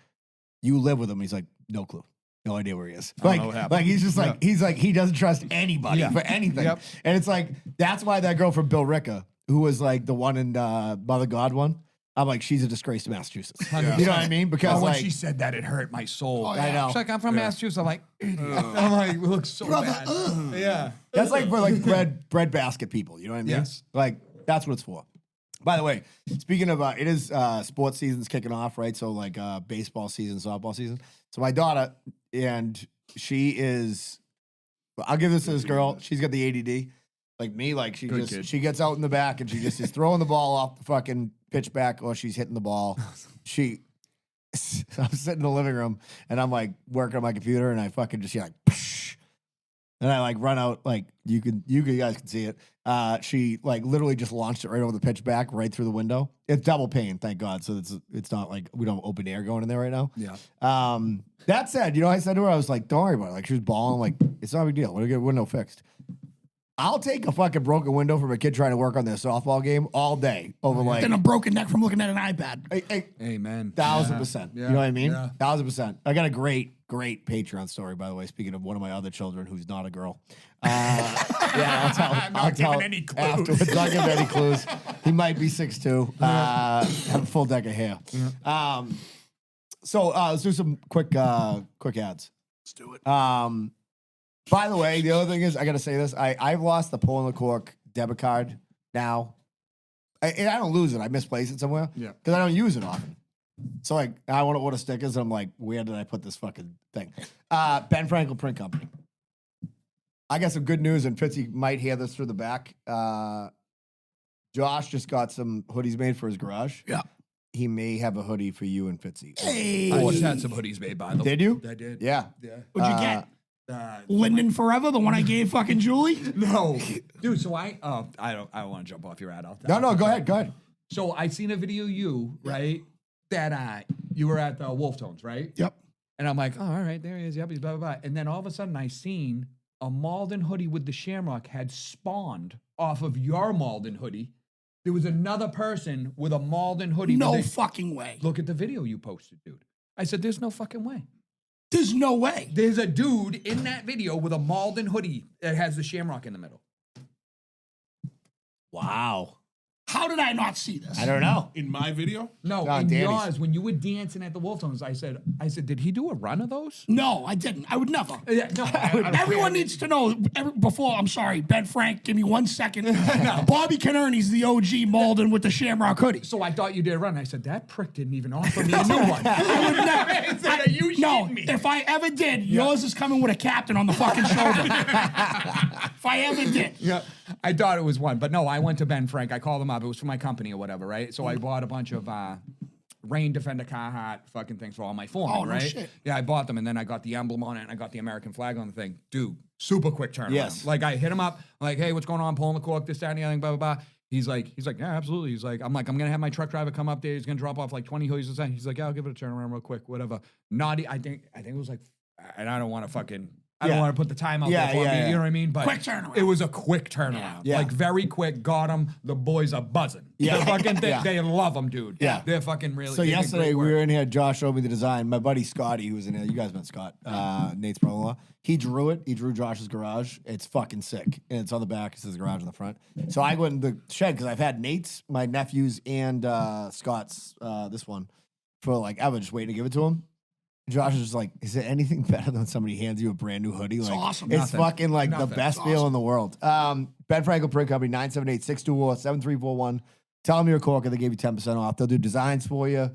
you live with him? He's like, no clue. No idea where he is. don't know what happened. Like he's just like he doesn't trust anybody Yeah. for anything. Yep. And it's like that's why that girl from Bill Ricca, who was like the one in Mother God one, I'm like, she's a disgrace to Massachusetts. You know what I mean? Because Oh, when like she said that, it hurt my soul. I know. She's like, I'm from Massachusetts. I'm like, idiot. I'm like, we look so bad. Yeah. that's like for like bread basket people. You know what I mean? Yes. Like that's what it's for. By the way, speaking of it is sports season's kicking off, right? So like baseball season, softball season. So my daughter, and she is, I'll give this to this girl. She's got the ADD. Like me, like Good kid. she gets out in the back and she just is throwing the ball off the fucking pitch back, or she's hitting the ball. I'm sitting in the living room and I'm like working on my computer and I fucking just hear like, psh, and I like run out, like you guys can see it. She like literally just launched it right over the pitch back, right through the window. It's double pane, thank God. So it's not like we don't have open air going in there right now. Yeah. That said, I said to her, I was like, don't worry about it. Like she was balling, like it's not a big deal. We'll get a window fixed. I'll take a fucking broken window from a kid trying to work on their softball game all day over like Then a broken neck from looking at an iPad. $1,000%. Amen. You know what I mean? Yeah. 1,000%. I got a great Patreon story, by the way. Speaking of one of my other children who's not a girl. Yeah, I'll tell giving any clues. afterwards. Not giving any clues. He might be 6'2". Have a full deck of hair. So let's do some quick ads. Let's do it. By the way, the other thing is, I got to say this. I've lost the Pull and the Cork debit card now. And I don't lose it. I misplace it somewhere. Yeah. Because I don't use it often. So, like, I want to order stickers, and I'm like, where did I put this fucking thing? Ben Franklin Print Company. I got some good news, and Fitzy might hear this through the back. Josh just got some hoodies made for his garage. Yeah. He may have a hoodie for you and Fitzy. Hey. I just had some hoodies made by the way. Did you? I did. Yeah. Yeah. What'd you get? Uh, Linden Forever, the one I gave fucking Julie? no, dude. So I don't want to jump off your ad. No, go ahead. So I seen a video right that you were at the Wolf Tones, right? Yep. And I'm like, oh, all right, there he is. Yep, he's blah blah blah. And then all of a sudden I seen a Malden hoodie with the Shamrock had spawned off of your Malden hoodie. There was another person with a Malden hoodie. No They- fucking way. Look at the video you posted, dude. I said, there's no fucking way. There's no way. There's a dude in that video with a Malden hoodie that has the shamrock in the middle. Wow. How did I not see this? I don't know. In my video, No, No, in Danny's. yours, when you were dancing at the Wolftones, I said, did he do a run of those? No, I didn't. I would never. Yeah, no, I don't Everyone care. needs to know before. I'm sorry, Ben Frank. Give me 1 second. Bobby Canerney's the OG Malden with the Shamrock hoodie. So I thought you did a run. I said, that prick didn't even offer me a new one. I would never. No, if I ever did, yours is coming with a captain on the fucking shoulder. If I ever did. Yeah, I thought it was one, but no, I went to Ben Frank. I called him up. It was for my company or whatever, right? So I bought a bunch of Rain Defender Carhartt fucking things for all my foremen, Oh, no right? shit. Yeah, I bought them, and then I got the emblem on it, and I got the American flag on the thing. Dude, super quick turnaround. Yes. Like I hit him up, like, hey, what's going on? Pulling the cork, this, that, and the other thing, blah, blah, blah. He's like, yeah, absolutely. He's like, I'm gonna have my truck driver come up there. He's gonna drop off like 20 hoodies or something. He's like, yeah, I'll give it a turnaround real quick, whatever. Naughty, I think it was like, and I don't want to fucking. I don't Yeah. want to put the time out Yeah, there for yeah, me, yeah. you know what I mean? But Quick turnaround. It was a quick turnaround. Yeah. Like very quick, got them. The boys are buzzing. Yeah. They fucking Yeah. they love them, dude. Yeah. They're fucking really. So they did yesterday great we work. were in here. Josh showed me the design. My buddy Scotty, who was in here, you guys met Scott, Nate's brother-in-law. He drew it. He drew Josh's garage. It's fucking sick, and it's on the back. It says garage on the front. So I went in the shed because I've had Nate's, my nephew's, and Scott's this one for like ever, just waiting to give it to him. Josh is just like, is there anything better than somebody hands you a brand new hoodie? Like, awesome. It's Nothing. fucking like Nothing. the best It's feel awesome. in the world. Ben Frankel Print Company, 978-624-7341. Tell them you're a corker. They gave you 10% off. They'll do designs for you.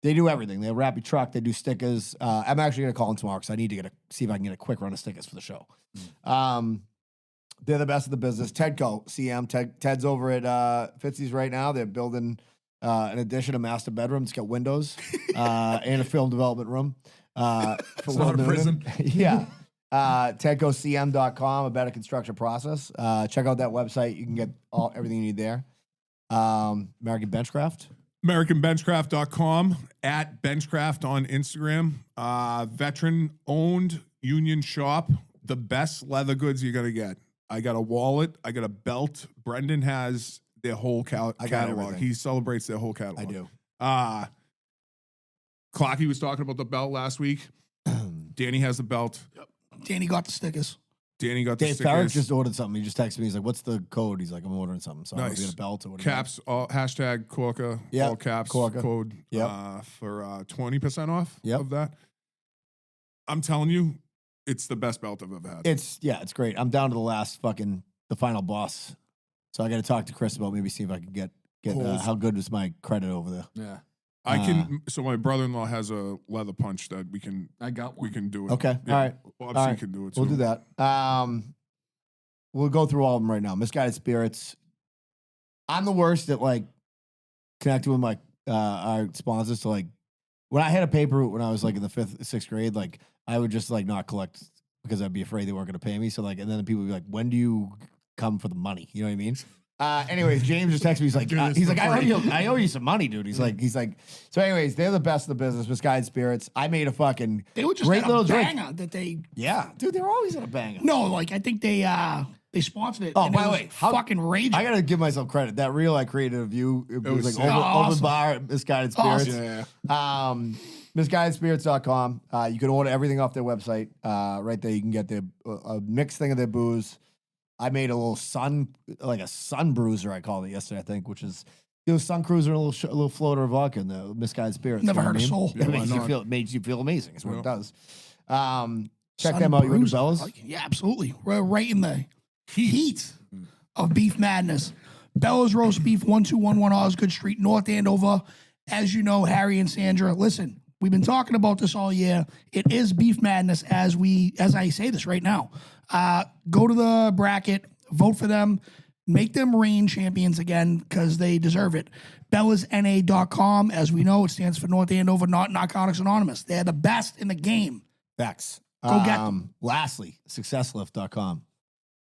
They do everything. They'll wrap your truck. They do stickers. I'm actually going to call them tomorrow because I need to see if I can get a quick run of stickers for the show. They're the best of the business. Tedco, CM. Ted's over at Fitzy's right now. They're building an addition, a master bedroom. It's got windows and a film development room. For It's not a Will prison. Noonan. Yeah. TedcoCM.com, a better construction process. Check out that website. You can get everything you need there. American Benchcraft. AmericanBenchcraft.com, at Benchcraft on Instagram. Veteran owned union shop. The best leather goods you're going to get. I got a wallet. I got a belt. Brendan has their whole got catalog. everything. He celebrates their whole catalog. I do. Clocky was talking about the belt last week. Danny has the belt. Danny got the stickers. Danny got the Dave Farrick stickers. just ordered something. He just texted me. He's like, "What's the code?" He's like, "I'm ordering something." So I don't know if you Nice. get a belt or whatever. Caps, hashtag Corka, Yep, all caps, Corka. code Yep. for 20% off Yep. of that. I'm telling you, it's the best belt I've ever had. It's great. I'm down to the final boss. So I got to talk to Chris about maybe see if I can get Holes. how good is my credit over there. Yeah, I can. So my brother-in-law has a leather punch that we can I got one. do it. Okay, Yeah. all right. Bobsy All right. can do it too. We'll do that. We'll go through all of them right now. Misguided Spirits. I'm the worst at like connecting with my our sponsors to like when I had a paper route when I was like in the 5th, 6th grade, like I would just like not collect because I'd be afraid they weren't going to pay me. So like, and then the people would be like, "When do you come for the money?" You know what I mean? Anyways, James just texted me. He's like, I owe you some money, dude. He's like, so anyways, they're the best of the business. Misguided Spirits. I made a fucking They were just great at a little drink. banger that they. Yeah, dude, they're always at a banger. No, like I think they sponsored it. Oh, and by it the was way, fucking raging. I gotta give myself credit. That reel I created of you, it was like sick. open Awesome. bar at Misguided Awesome. Spirits. Yeah. Misguidedspirits.com. You can order everything off their website. Right there, you can get a mixed thing of their booze. I made a little like a sun bruiser, I called it yesterday, I think, which is sun cruiser and a little floater of vodka in the Misguided Spirits. Never You know heard what a I mean? soul. It makes why you not? feel, it makes you feel amazing. Is what Yeah. it does. Check Sun them out. You go to Bruise. Bella's. Like, yeah, absolutely. We're right in the heat of beef madness. Bella's Roast Beef, 1211 Osgood Street, North Andover. As you know, Harry and Sandra, listen, we've been talking about this all year. It is beef madness as I say this right now. Go to the bracket, vote for them, make them reign champions again because they deserve it. BellasNA.com, as we know, it stands for North Andover Not Narcotics Anonymous. They're the best in the game. Facts. Go get them. Lastly, successlift.com.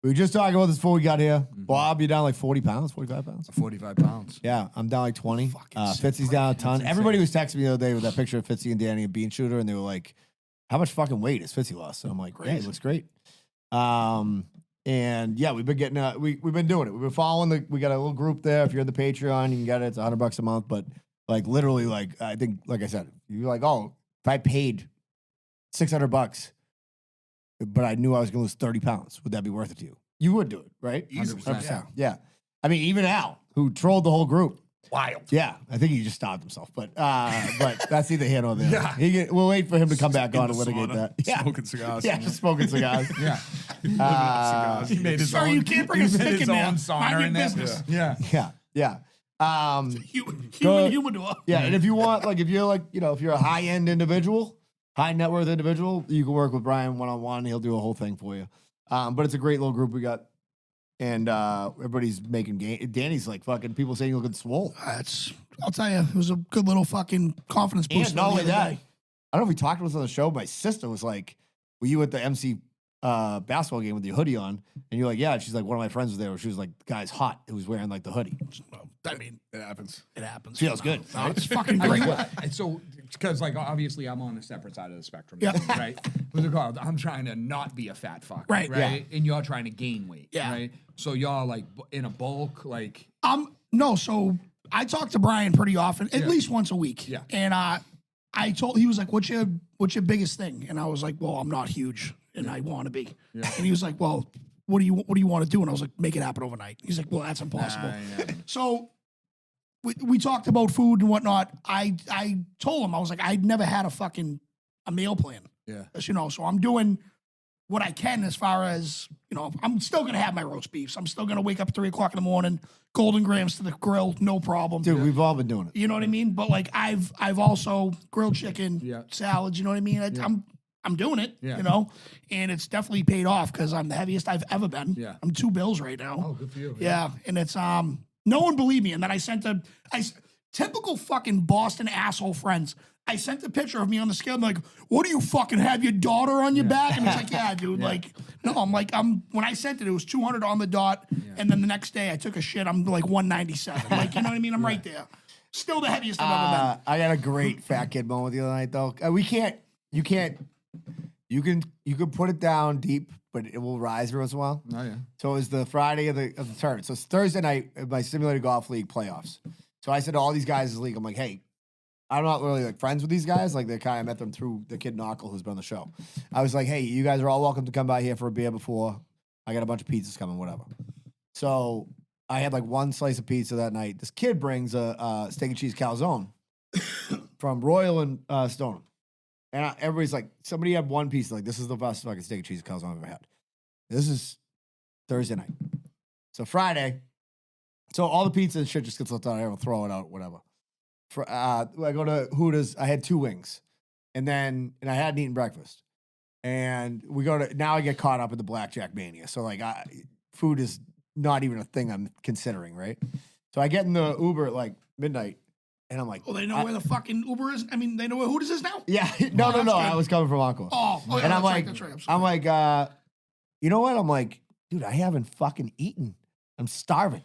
We were just talking about this before we got here. Bob, you're down like 40 pounds, 45 pounds? 45 pounds. Yeah, I'm down like 20. Fucking sick, Fitzy's down a ton. Everybody was texting me the other day with that picture of Fitzy and Danny and Bean Shooter, and they were like, how much fucking weight has Fitzy lost? And I'm like, yeah, it looks great. And yeah, we've been getting we've been doing it. We've been following we got a little group there. If you're in the Patreon, you can get it. It's $100 a month. But like literally, like I think, like I said, you're like, oh, if I paid $600, but I knew I was gonna lose 30 pounds, would that be worth it to you? You would do it, right? Easily. 100%. Yeah. I mean, even Al, who trolled the whole group. Wild. Yeah, I think he just stopped himself, but that's either here nor there. We'll wait for him to come back on and litigate that. Yeah, Smoking cigars. yeah, just smoking cigars. Yeah. He made his Sorry, own. you can't bring a he made stick his in there. own sauna Mind your in there. business. Yeah. yeah. Human humidor. Yeah, and if you want, like, if you're like, if you're a high end individual, high net worth individual, you can work with Brian one on one. He'll do a whole thing for you. But it's a great little group we got, and everybody's making game. Danny's like fucking people saying you look swole. I'll tell you, it was a good little fucking confidence booster. And not the only other that, day. I don't know if we talked about this on the show. My sister was like, "Were you at the MC basketball game with your hoodie on?" And you're like, "Yeah." And she's like, "One of my friends was there." She was like, "The guy's hot. Who was wearing like the hoodie." I mean, It happens. it happens. Feels good. No, it's fucking I great. mean, and so, because like obviously I'm on the separate side of the spectrum, Yeah. right? What's it called? I'm trying to not be a fat fuck, Right. Right, and you're trying to gain weight, Yeah. right? So y'all like in a bulk, like No, so I talk to Brian pretty often, at Yeah. least once a week. Yeah. And he was like, what's your biggest thing? And I was like, well, I'm not huge and I want to be. And he was like, well, what do you want to do? And I was like, make it happen overnight. He's like, well, that's impossible. So we talked about food and whatnot. I told him, I was like, I'd never had a meal plan. Yeah. So I'm doing what I can as far as, I'm still going to have my roast beefs. I'm still going to wake up at 3 o'clock in the morning, Golden Grams to the grill, no problem. Dude, we've all been doing it. You know what I mean? But like I've also grilled chicken, Yeah. salads, you know what I mean? I'm doing it, Yeah. and it's definitely paid off because I'm the heaviest I've ever been. Yeah. I'm 2 bills right now. Oh, good for you. Yeah. And it's no one believed me. And then I sent typical fucking Boston asshole friends. I sent a picture of me on the scale. I'm like, what do you fucking have your daughter on your back? And it's like, yeah, dude. Like, no, when I sent it, it was 200 on the dot. And then the next day I took a shit. I'm like 197. Like, you know what I mean? I'm right there. Still the heaviest I've ever been. I got a great fat kid moment the other night though. You can put it down deep, but it will rise every once in a while. Oh yeah. So it was the Friday of the tournament. So it's Thursday night at my simulated golf league playoffs. So I said to all these guys in the league, I'm like, hey, I'm not really like friends with these guys. Like I met them through the kid Knuckle who's been on the show. I was like, hey, you guys are all welcome to come by here for a beer before. I got a bunch of pizzas coming, whatever. So I had like one slice of pizza that night. This kid brings a steak and cheese calzone from Royal and Stoneham. And everybody's like, somebody had one piece. Like, this is the best fucking steak and cheese calzone I've ever had. This is Thursday night. So Friday, so all the pizza and shit just gets left out. Everyone throw it out, whatever. I go to Hooters. I had 2 wings, and I hadn't eaten breakfast. And now I get caught up in the blackjack mania. So like, food is not even a thing I'm considering, right? So I get in the Uber at like midnight. And I'm like, Well, they know where the fucking Uber is. I mean, they know where Hooters is now. Yeah, no. that's good. I was coming from Encore. Oh, yeah, and I'm that's like, right, that's right. I'm sorry. I'm like, you know what? I'm like, dude, I haven't fucking eaten. I'm starving.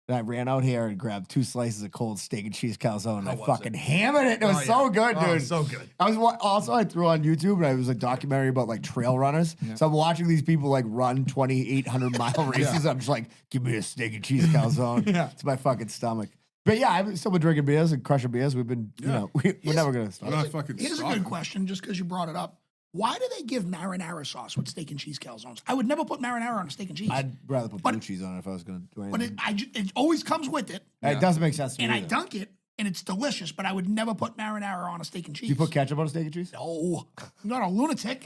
And I ran out here and grabbed 2 slices of cold steak and cheese calzone. And I fucking hammered it. It was so good, dude. So good. I threw on YouTube and it was a documentary about like trail runners. So I'm watching these people like run 2,800 mile races. I'm just like, give me a steak and cheese calzone. It's my fucking stomach. But yeah, I've still been drinking beers and crushing beers. We've been, we're never gonna stop. I'm not fucking Here's a starving. good question, just because you brought it up. Why do they give marinara sauce with steak and cheese calzones? I would never put marinara on a steak and cheese. I'd rather put blue cheese on it if I was gonna do anything. But it always comes with it, It doesn't make sense to me and I either. dunk it, and it's delicious. But I would never put marinara on a steak and cheese. Do you put ketchup on a steak and cheese? No, I'm not a lunatic.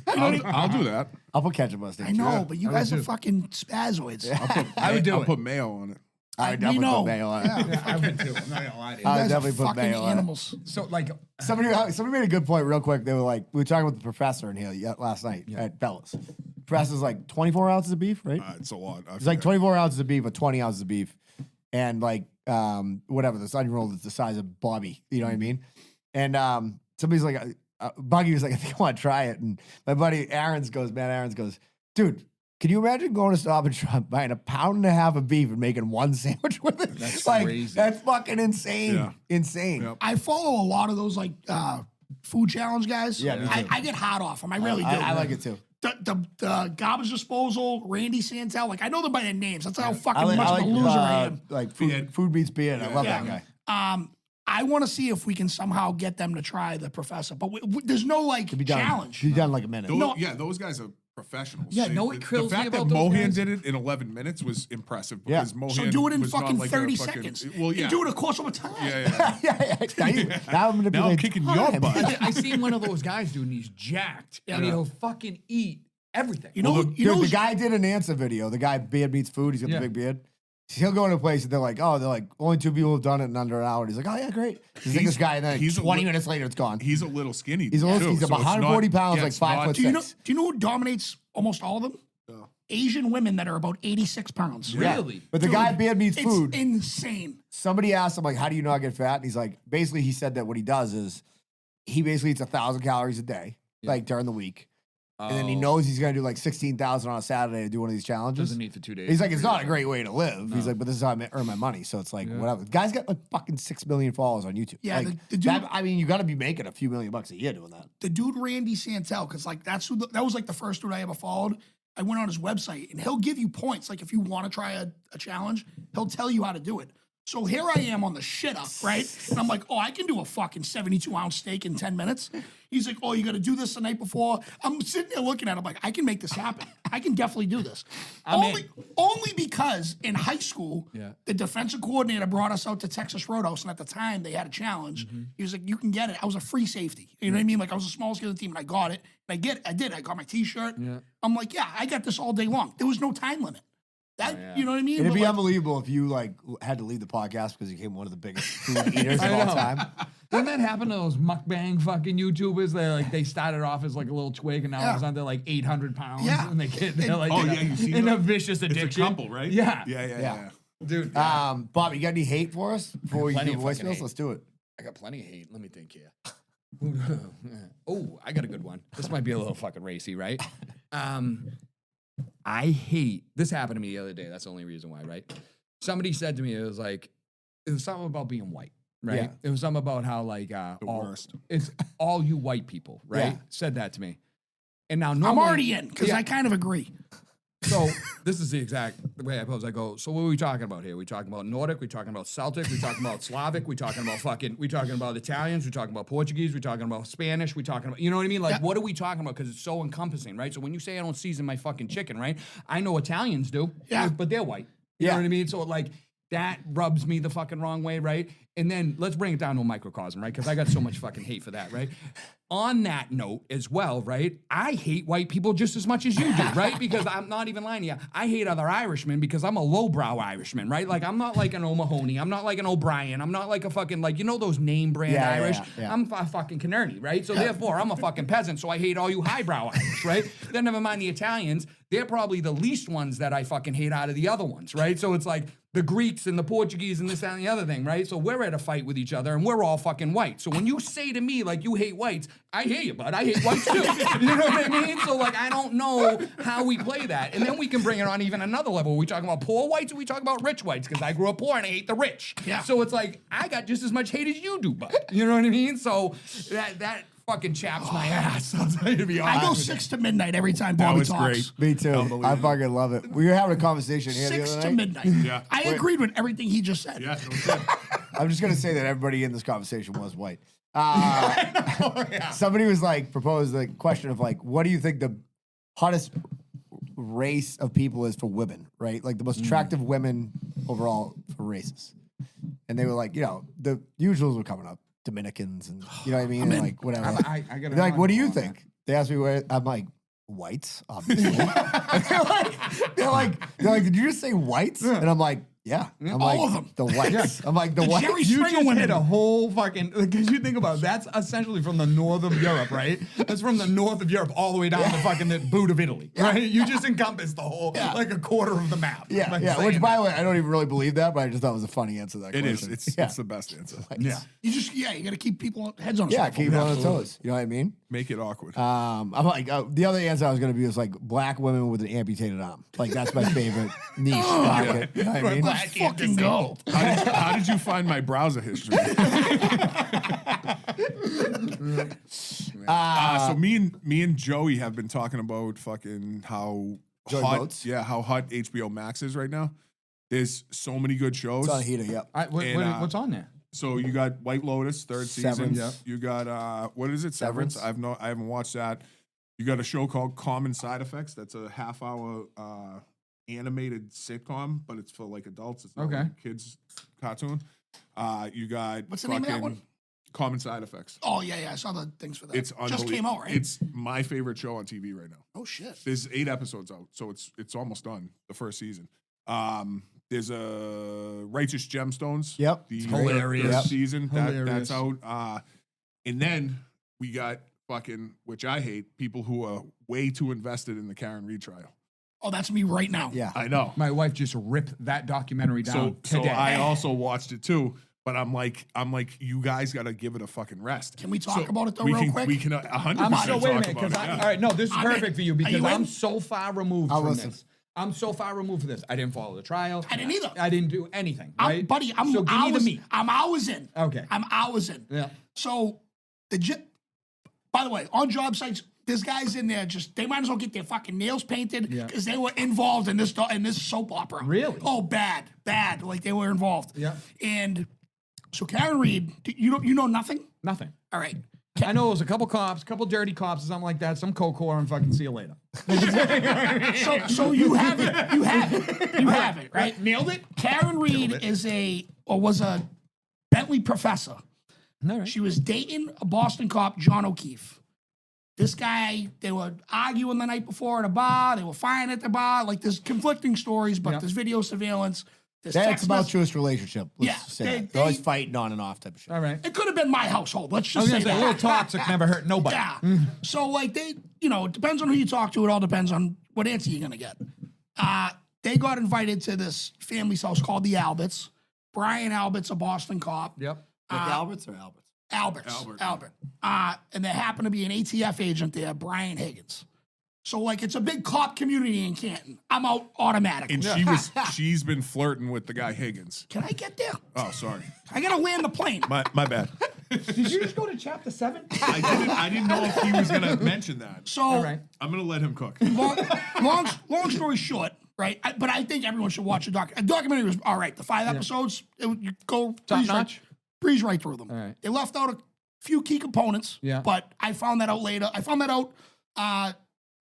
I'll do that. I'll put ketchup on a steak I and cheese. know, but you guys are fucking spazoids. I'll put mayo on it. I would We definitely know. put mayo on it. Yeah. I would too. I'm not gonna lie to you. You I would guys are definitely put fucking mayo on it. animals. So like, Somebody made a good point real quick. They were like, we were talking with the professor in here last night at Bella's. Professor's like 24 ounces of beef, right? It's a lot. It's like 24 ounces of beef or 20 ounces of beef. And like, whatever, this onion roll is the size of Bobby. You know what I mean? And somebody's like, Buggy was like, I think I want to try it. And my buddy Matt Aarons goes, dude, can you imagine going to Stop and Shop, buying a pound and a half of beef and making one sandwich with it? That's like, crazy. That's fucking insane. Yeah. Insane. Yep. I follow a lot of those like food challenge guys. Yeah, me too. I get hot off them. I really do. I like it too. the garbage disposal, Randy Santel. Like I know them by their names. That's how fucking I much like of a loser I am. like food beats beard. I love that guy. I want to see if we can somehow get them to try the professor, but there's no like Be done. challenge. Be done in like a minute. Those guys are professionals. Yeah, no, it the kills me fact about that those Mohan guys. did it in 11 minutes was impressive Yeah. because Mohan So do it in was not fucking like a 30 fucking- seconds. Well, yeah. You do it a course over time. Yeah. yeah. Now I'm Now I'm kicking your butt. I seen one of those guys, dude, and he's jacked, and he'll fucking eat everything. You know, Dude, the guy did an answer video. The guy beard beats food. He's got the big beard. He'll go into a place and they're like, only 2 people have done it in under an hour. And he's like, oh yeah, great. He's like this guy, and then he's a 20 minutes later, it's gone. He's a little skinny. He's a little. too, He's so about it's 140 not- pounds, yeah, like it's 5 not- foot do you know? 6. Do you know who dominates almost all of them? Asian women that are about 86 pounds. Really? But the guy beard beats It's food. insane. Somebody asked him like, how do you not get fat? And he's like, basically, he said that what he does is he basically eats 1,000 calories a day, like during the week. And then he knows he's gonna do like 16,000 on a Saturday to do one of these challenges. Doesn't eat for 2 days. He's like, it's not a great way to live. He's like, but this is how I earn my money. So it's like, whatever. The guy's got like fucking 6 million followers on YouTube. Yeah, like, the dude- I mean, you got to be making a few $1,000,000 a year doing that. The dude Randy Santel, because like that was like the first dude I ever followed. I went on his website and he'll give you points. Like if you want to try a challenge, he'll tell you how to do it. So here I am on the shit up, right? And I'm like, oh, I can do a fucking 72-ounce steak in 10 minutes. He's like, oh, you got to do this the night before. I'm sitting there looking at him like, I can make this happen. I can definitely do this. Only because in high school, the defensive coordinator brought us out to Texas Roadhouse, and at the time they had a challenge. He was like, you can get it. I was a free safety. You know what I mean? Like I was the smallest kid on the team, and I got it. And I did. I got my T-shirt. I'm like, yeah, I got this all day long. There was no time limit. You know what I mean? It'd But, be like, unbelievable if you like had to leave the podcast because you became one of the biggest food eaters of all time. Doesn't that happen to those mukbang fucking YouTubers? They started off as like a little twig, and now all of a sudden they're like 800 pounds, Yeah. and they're like you see in that? a vicious addiction. It's a couple, right? Yeah. Yeah. Dude. Bob, you got any hate for us before we Plenty do of fucking voicemails? hate. Let's do it. I got plenty of hate. Let me think here. Oh, I got a good one. This might be a little fucking racy, right? I hate this happened to me the other day. That's the only reason why, right? Somebody said to me, it was something about being white, right? Yeah. It was something about how worst. It's all you white people, right? Yeah. Said that to me. And now I'm normally, already in because I kind of agree. So this is the exact way I pose. I go, so what are we talking about here? We talking about Nordic? We talking about Celtic? We talking about Slavic? We talking about we talking about Italians? We talking about Portuguese? We talking about Spanish? We talking about, you know what I mean? Like, what are we talking about? Because it's so encompassing, right? So when you say I don't season my fucking chicken, right? I know Italians do, but they're white. You know what I mean? So like that rubs me the fucking wrong way, right? And then let's bring it down to a microcosm, right? Because I got so much fucking hate for that, right? On that note as well, right? I hate white people just as much as you do, right? Because I'm not even lying to you. I hate other Irishmen because I'm a lowbrow Irishman, right? Like I'm not like an O'Mahony. I'm not like an O'Brien. I'm not like a fucking, like, you know those name brand Irish? I'm a fucking Canarney, right? So therefore, I'm a fucking peasant, so I hate all you highbrow Irish, right? Then never mind the Italians. They're probably the least ones that I fucking hate out of the other ones, right? So it's like the Greeks and the Portuguese and this, that, and the other thing, right? So we're at a fight with each other and we're all fucking white. So when you say to me, like, you hate whites, I hear you, bud. I hate whites too. You know what I mean? So, like, I don't know how we play that. And then we can bring it on even another level. Are we talking about poor whites or we talking about rich whites? Because I grew up poor and I hate the rich. Yeah. So it's like, I got just as much hate as you do, bud. You know what I mean? So that fucking chaps my ass. I'll tell you, to be honest. I go with you. 6 to midnight every time Bobby was talks. great. Me too. I fucking love it. We were having a conversation here the 6 other to night. midnight. Yeah. I agreed with everything he just said. Yeah, no shit. I'm just gonna say that everybody in this conversation was white. Somebody was like proposed the question of like, what do you think the hottest race of people is for women, right? Like the most attractive women overall for races. And they were like, the usuals were coming up, Dominicans and you know what I mean, and like whatever. I got They're like, what do you think? They asked me where I'm like, whites, obviously. they're like, did you just say whites? And I'm like, yeah. I'm All like, of them. the whites. I'm like, the whites. Jerry You Springer just women. hit a whole fucking, because you think about it, that's essentially from the north of Europe, right? That's from the north of Europe all the way down to fucking the boot of Italy, right? You just encompass the whole, like a quarter of the map. Yeah, by yeah. saying Which, by that. the way, I don't even really believe that, but I just thought it was a funny answer to that It is. question. It's the best answer. Yeah. You got to keep people heads on a Yeah, swivel. keep on the toes. You know what I mean? Make it awkward. I'm like the other answer I was gonna be was like black women with an amputated arm. Like that's my favorite niche market. You know what I mean? Let's fucking go. How did you find my browser history? So me and Joey have been talking about fucking how Joey hot, Boats? how hot HBO Max is right now. There's so many good shows. It's on a heater. Yep. What's on there? So you got White Lotus, third season. Severance. Yep. You got what is it? Severance. Severance. I haven't watched that. You got a show called Common Side Effects. That's a half-hour animated sitcom, but it's for like adults. It's not Okay. like a kids cartoon. You got What's the name of that one? Common Side Effects. Oh yeah, I saw the things for that. It's just came out, right? It's my favorite show on TV right now. Oh shit. There's 8 episodes out, so it's almost done. The first season. There's a Righteous Gemstones. Yep. The Hilarious. third Yep. season. Hilarious. That's out. And then we got fucking, which I hate, people who are way too invested in the Karen Reed trial. Oh, that's me right now. Yeah. I know. My wife just ripped that documentary down So today. I also watched it too. But I'm like, you guys got to give it a fucking rest. Can we talk about it though, we real can, quick? We can 100% I'm so wait a minute, talk because about it. all Yeah. right, no, this is I'm in. perfect for you Are because you I'm in? so far removed I'll from listen. this. I'm so far removed from this. I didn't follow the trial. I didn't either. I didn't do anything. Right, Buddy, so give me the meat. I'm hours in. Okay. I'm hours in. Yeah. So by the way, on job sites, there's guys in there they might as well get their fucking nails painted Yeah. because they were involved in this soap opera. Really? Oh, bad. Like they were involved. Yeah. And so Karen Reed, you know nothing? Nothing. All right. I know it was a couple cops, couple dirty cops, or something like that. Some coke whore, and fucking see you later. So you have it. You have it, right? Nailed it. Karen Reed was a Bentley professor. All right. She was dating a Boston cop, John O'Keefe. This guy, they were arguing the night before at a bar. They were fighting at the bar. Like, there's conflicting stories, but Yep. there's video surveillance. There's That's text about mess- truest relationship. Let's Yeah, say they- that. They're always they- fighting on and off type of shit. All right. It could have been my household. Let's I just was say gonna say, a that. little toxic never hurt nobody. Yeah. So, like, it depends on who you talk to. It all depends on what answer you're going to get. They got invited to this family's house called the Alberts. Brian Albert's a Boston cop. Yep. Like Alberts or Alberts? Albert. And there happened to be an ATF agent there, Brian Higgins. So, like, it's a big cop community in Canton. I'm out automatically. And she's been flirting with the guy Higgins. Can I get there? Oh, sorry. I got to land the plane. My bad. Did you just go to chapter 7? I didn't know if he was gonna mention that. So, All right. I'm gonna let him cook. long story short, right? But I think everyone should watch the documentary. The documentary was all right. The 5 episodes, you go Top-notch? breeze right through them. All right. They left out a few key components. Yeah. But I found that out later. I found that out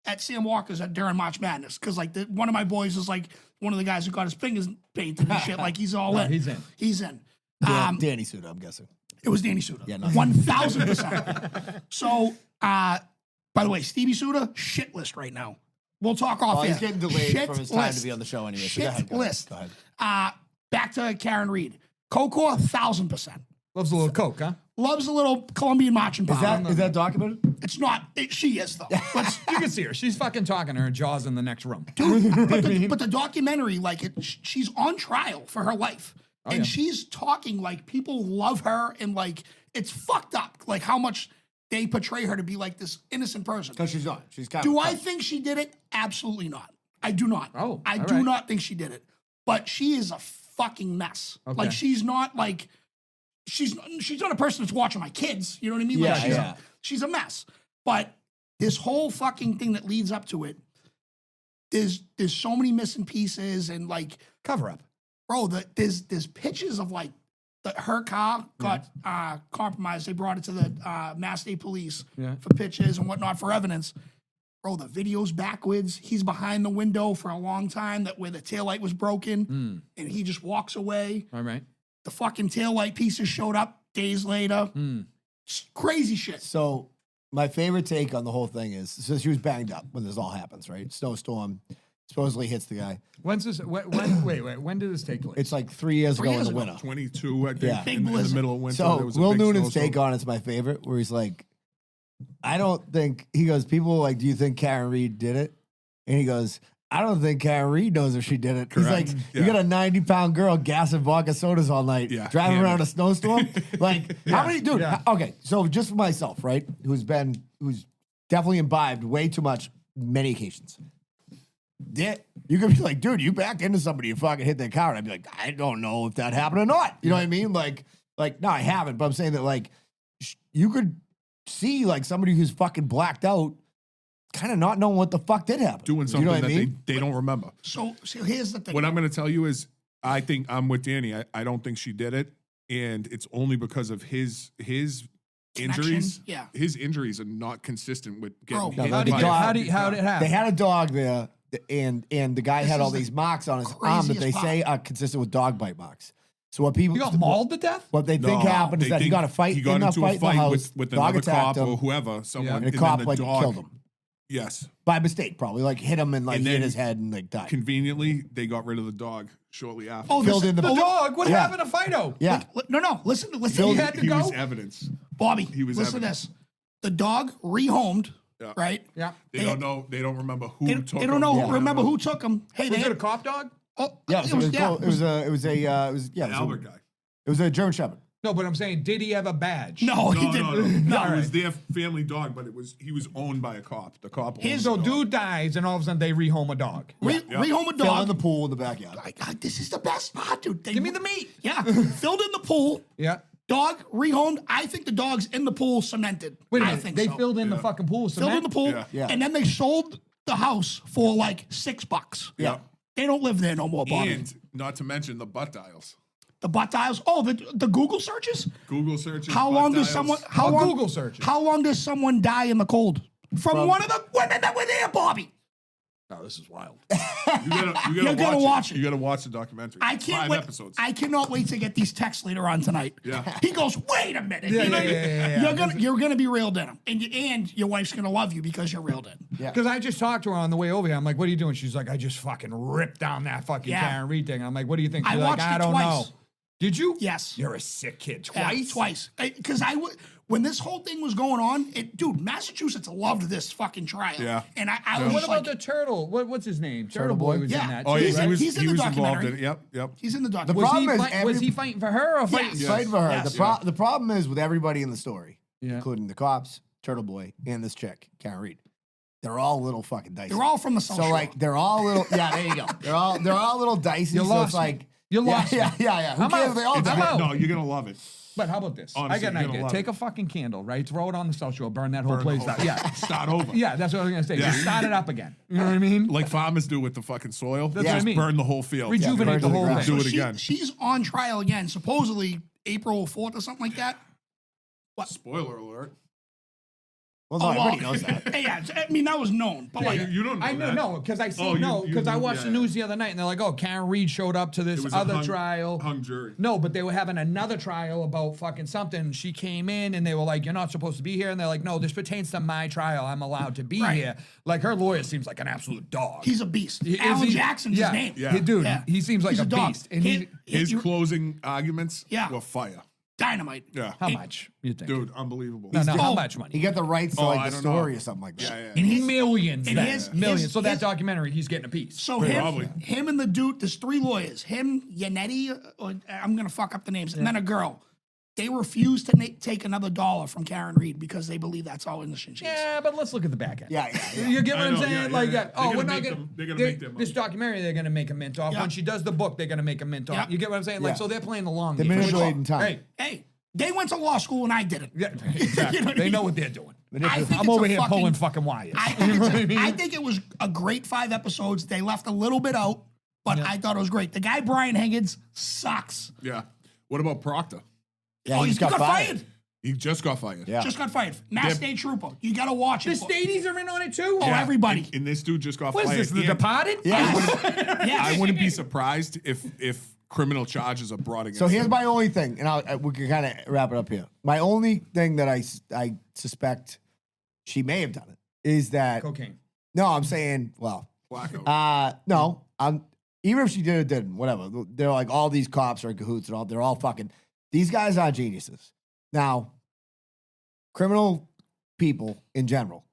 at Sam Walker's during March Madness because like one of my boys is like one of the guys who got his fingers painted and shit. Like he's all in. He's in. He's in. Danny Suda, I'm guessing. It was Danny Suda. Yeah, no. 1,000%. So, by the way, Stevie Suda, shit list right now. We'll talk off Oh, air. he's getting delayed Shit from his time list. to be on the show anyway. So Shit go ahead, go list. Go ahead. Back to Karen Reed. Cocor, 1,000%. Loves a little coke, huh? Loves a little Colombian marching powder. Is that documented? It's not. She is, though. Let's- You can see her. She's fucking talking to her jaws in the next room. but the documentary, like, she's on trial for her life. And yeah. she's talking like people love her and, like, it's fucked up, like, how much they portray her to be, like, this innocent person. Because she's not. She's kind Do of. I think she did it? Absolutely not. I do not. Oh, I all do right. not think she did it. But she is a fucking mess. Okay. Like she's not like she's not a person that's watching my kids. You know what I mean? Yeah, Like she's a mess. But this whole fucking thing that leads up to it, there's so many missing pieces and like Cover up. bro, there's pictures of like her car got compromised. They brought it to the Mass State Police for pictures and whatnot for evidence. Bro, the video's backwards. He's behind the window for a long time where the taillight was broken, and he just walks away. All right. The fucking taillight pieces showed up days later. Crazy shit. So my favorite take on the whole thing is, so she was banged up when this all happens, right? Snowstorm supposedly hits the guy. When's this? Wait. When did this take place? It's like 3 years ago in years the ago. winter. 22, I think. Yeah. Big in the blizzard. middle of winter. there So was a Will big Noonan's snowstorm. take on it's my favorite, where he's like, I don't think, he goes, people are like, do you think Karen Reed did it? And he goes, I don't think Karen Reed knows if she did it. Correct. He's like, Yeah. you got a 90-pound girl gassing vodka sodas all night, Yeah. driving Yeah. around a snowstorm. Like, how many, dude? Yeah. Okay, so just for myself, right, who's been who's definitely imbibed way too much, many occasions. Yeah, you could be like, dude, you backed into somebody, you fucking hit their car, and I'd be like, I don't know if that happened or not. You know what I mean? Like, no, I haven't, but I'm saying that like you could see like somebody who's fucking blacked out, kind of not knowing what the fuck did happen. Doing something you know what that I mean? they don't remember. So here's the thing. What I'm going to tell you is, I think I'm with Danny. I don't think she did it, and it's only because of his injuries. Yeah. His injuries are not consistent with getting Bro, hit How did by it, a- how did how did it happen? They had a dog there, and the guy had is all the these marks on his arm that craziest they part. say are consistent with dog bite marks. So what people He got mauled to death? what they think No, happened is they that he think got a fight. He got in a into fight a in the fight house, with dog another attacked cop him, or whoever. Someone, and the cop then like dog, killed him Yes. by mistake, probably like hit him and like And hit then his head and like died. Conveniently, they got rid of the dog shortly after. Oh, Filled this- in the- The dog? What Yeah. happened to Fido? Yeah, No. Listen. He had to he go? was evidence. Bobby, He was listen to evidence. this. The dog rehomed, Yeah. right? Yeah. They don't know. They don't remember who They, took they don't him know. or Remember whatever. who took him? Hey, Was they it a cop dog? Oh, yeah. So it was The Albert guy. It was a German Shepherd. No, but I'm saying, did he have a badge? No, he No, didn't. no. No. It was their family dog, but he was owned by a cop. The cop. owned His- the So dog. dude dies, and all of a sudden they rehome a dog. Rehome a Fell in dog. the pool in the backyard. God, this is the best part, dude. They- Give me the meat. Yeah, filled in the pool. Yeah. Dog rehomed. I think the dog's in the pool cemented. Wait a I minute. think They so. filled in the fucking pool with Filled in cement? the pool, Yeah. Yeah. and then they sold the house for like $6. Yeah. They don't live there no more, Bobby. And not to mention the butt dials. The butt dials. Oh, the Google searches. Google searches. How butt long does dials. someone? Oh, How long? Google searches. How long does someone die in the cold? From one of the women that were there, Bobby. Oh, this is wild. You gotta You gotta watch it. You gotta watch the documentary. I can't 5 wait. episodes. I cannot wait to get these texts later on tonight. Yeah. He goes, wait a minute. Yeah, You know yeah, what I mean? yeah. You're gonna be reeled in, and your wife's gonna love you because you're reeled in. Yeah. Because I just talked to her on the way over here. I'm like, what are you doing? She's like, I just fucking ripped down that fucking Yeah. Karen Reed thing. I'm like, what do you think? I She's like, watched I it don't twice. know. Did you? Yes. You're a sick kid. Yeah, Twice? twice. Because when this whole thing was going on, dude, Massachusetts loved this fucking trial. Yeah. And I So was what about like, the turtle? What's his name? Turtle Boy Boy? was Yeah. in that Oh, too, yeah, right? He's in the involved documentary. in it. Yep. he's in the The documentary. Was problem he, is fight, was he fighting for her or fighting? Yes. Fighting for her. Yes. The problem is with everybody in the story, Yeah. including the cops, Turtle Boy, and this chick, Karen Reed. They're all little fucking dicey. They're all from the South So Shore. like they're all little. Yeah, there you go. They're all little dicey. You so lost it's me. like You yeah, lost me. yeah. Who I'm cares? out. They all It's die. I'm out. No, you're gonna love it. But how about this? Honestly, I got you're an gonna idea. love Take it. a fucking candle, right? Throw it on the South Shore. Burn that whole Burn the place whole down. thing. Yeah. Start over. Yeah, that's what I was going to say. Yeah. Just start it up again. You know what I mean? Like farmers do with the fucking soil. That's Just what I mean. burn the whole field. Rejuvenate burn the to the whole ground. thing. Do it again. She's on trial again, supposedly April 4th or something like that. Spoiler alert. Well, no, everybody knows that. Yeah, I mean that was known, but like, You don't know I know, that. no, because I see Oh, you because I knew- watched yeah, the news the other night, and they're like, "Oh, Karen Reed showed up to It this was a other trial." hung jury. No, but they were having another trial about fucking something. She came in, and they were like, "You're not supposed to be here," and they're like, "No, this pertains to my trial. I'm allowed to be Right. here." Like her lawyer seems like an absolute dog. he's a beast. Is Alan he? Jackson's Yeah. his name. Yeah. Dude, Yeah. he seems like He's a dog. beast. And he, His you- closing arguments Yeah. were fire. dynamite. Yeah. how much you think? Dude, unbelievable. no, how Oh, much money? He got the rights to Oh, like I the don't story know. or something like that. Yeah. And his- Millions. and then. his- Millions. his- So that his- documentary, he's getting a piece. So Probably. him and the dude, there's 3 lawyers. Him, Yannetti, or I'm gonna fuck up the names, and then a girl. They refuse to take another dollar from Karen Reed because they believe that's all innocent she is. Yeah, but let's look at the back end. Yeah. You get what I I'm know, saying? yeah, like, yeah. oh, They're we're gonna not make getting. them- they're gonna make their This money. documentary, they're going to make a mint off. Yeah. When she does the book, they're going to make a mint off. Yeah. You get what I'm saying? Like, Yeah. so they're playing the long They're game. manipulating time. Hey, Hey, they went to law school and I didn't. yeah, exactly. You know what I They mean? know what they're doing. I think I'm it's over a here fucking- pulling fucking wires. I think it was a great 5 episodes. They left a little bit out, but I thought it was great. The guy Brian Higgins sucks. Yeah. What about Proctor? Yeah, Oh, he he just got fired. He just got fired. Yeah. Just got fired. Mass State Trooper. You got to watch the it. Stadies are in on it too? Oh, everybody. And this dude just got What is fired. this, The And Departed? Yeah. I wouldn't be surprised if criminal charges are brought against So here's him. my only thing, and we can kind of wrap it up here. My only thing that I suspect she may have done it is that Cocaine. no, I'm saying Blackout. no, I'm even if she did or didn't, whatever. They're like all these cops are in cahoots and all. They're all fucking. These guys are geniuses. Now, criminal people in general,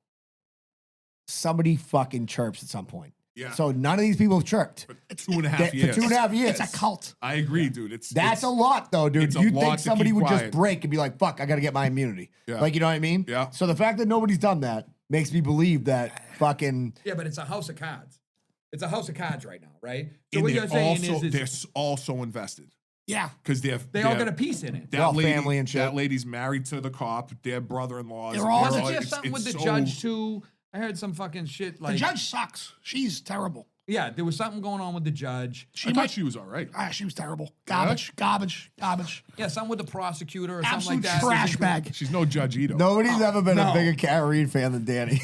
somebody fucking chirps at some point. Yeah. So none of these people have tricked. For 2.5 years. For 2.5 years. It's a cult. I agree, dude. That's a lot, though, dude. it's a You'd lot think to somebody keep would just quiet. break and be like, fuck, I got to get my immunity. Yeah. Like, you know what I mean? Yeah. So the fact that nobody's done that makes me believe that fucking. Yeah, but it's a house of cards. It's a house of cards right now, right? So And what they're you're saying also, is they're also invested. Yeah. Because they all got a piece in it. That all lady, family and shit. That lady's married to the cop. Their brother-in-laws. They're all- Wasn't Oh, there something with the judge too? I heard some fucking shit like The judge sucks. She's terrible. Yeah, there was something going on with the judge. She I might. thought she was all right. She was terrible. Garbage. Garbage. Yeah, something with the prosecutor or Absolute something like that. trash bag. She's no Judge Ito. Nobody's ever been no. a bigger Kara Reed fan than Danny.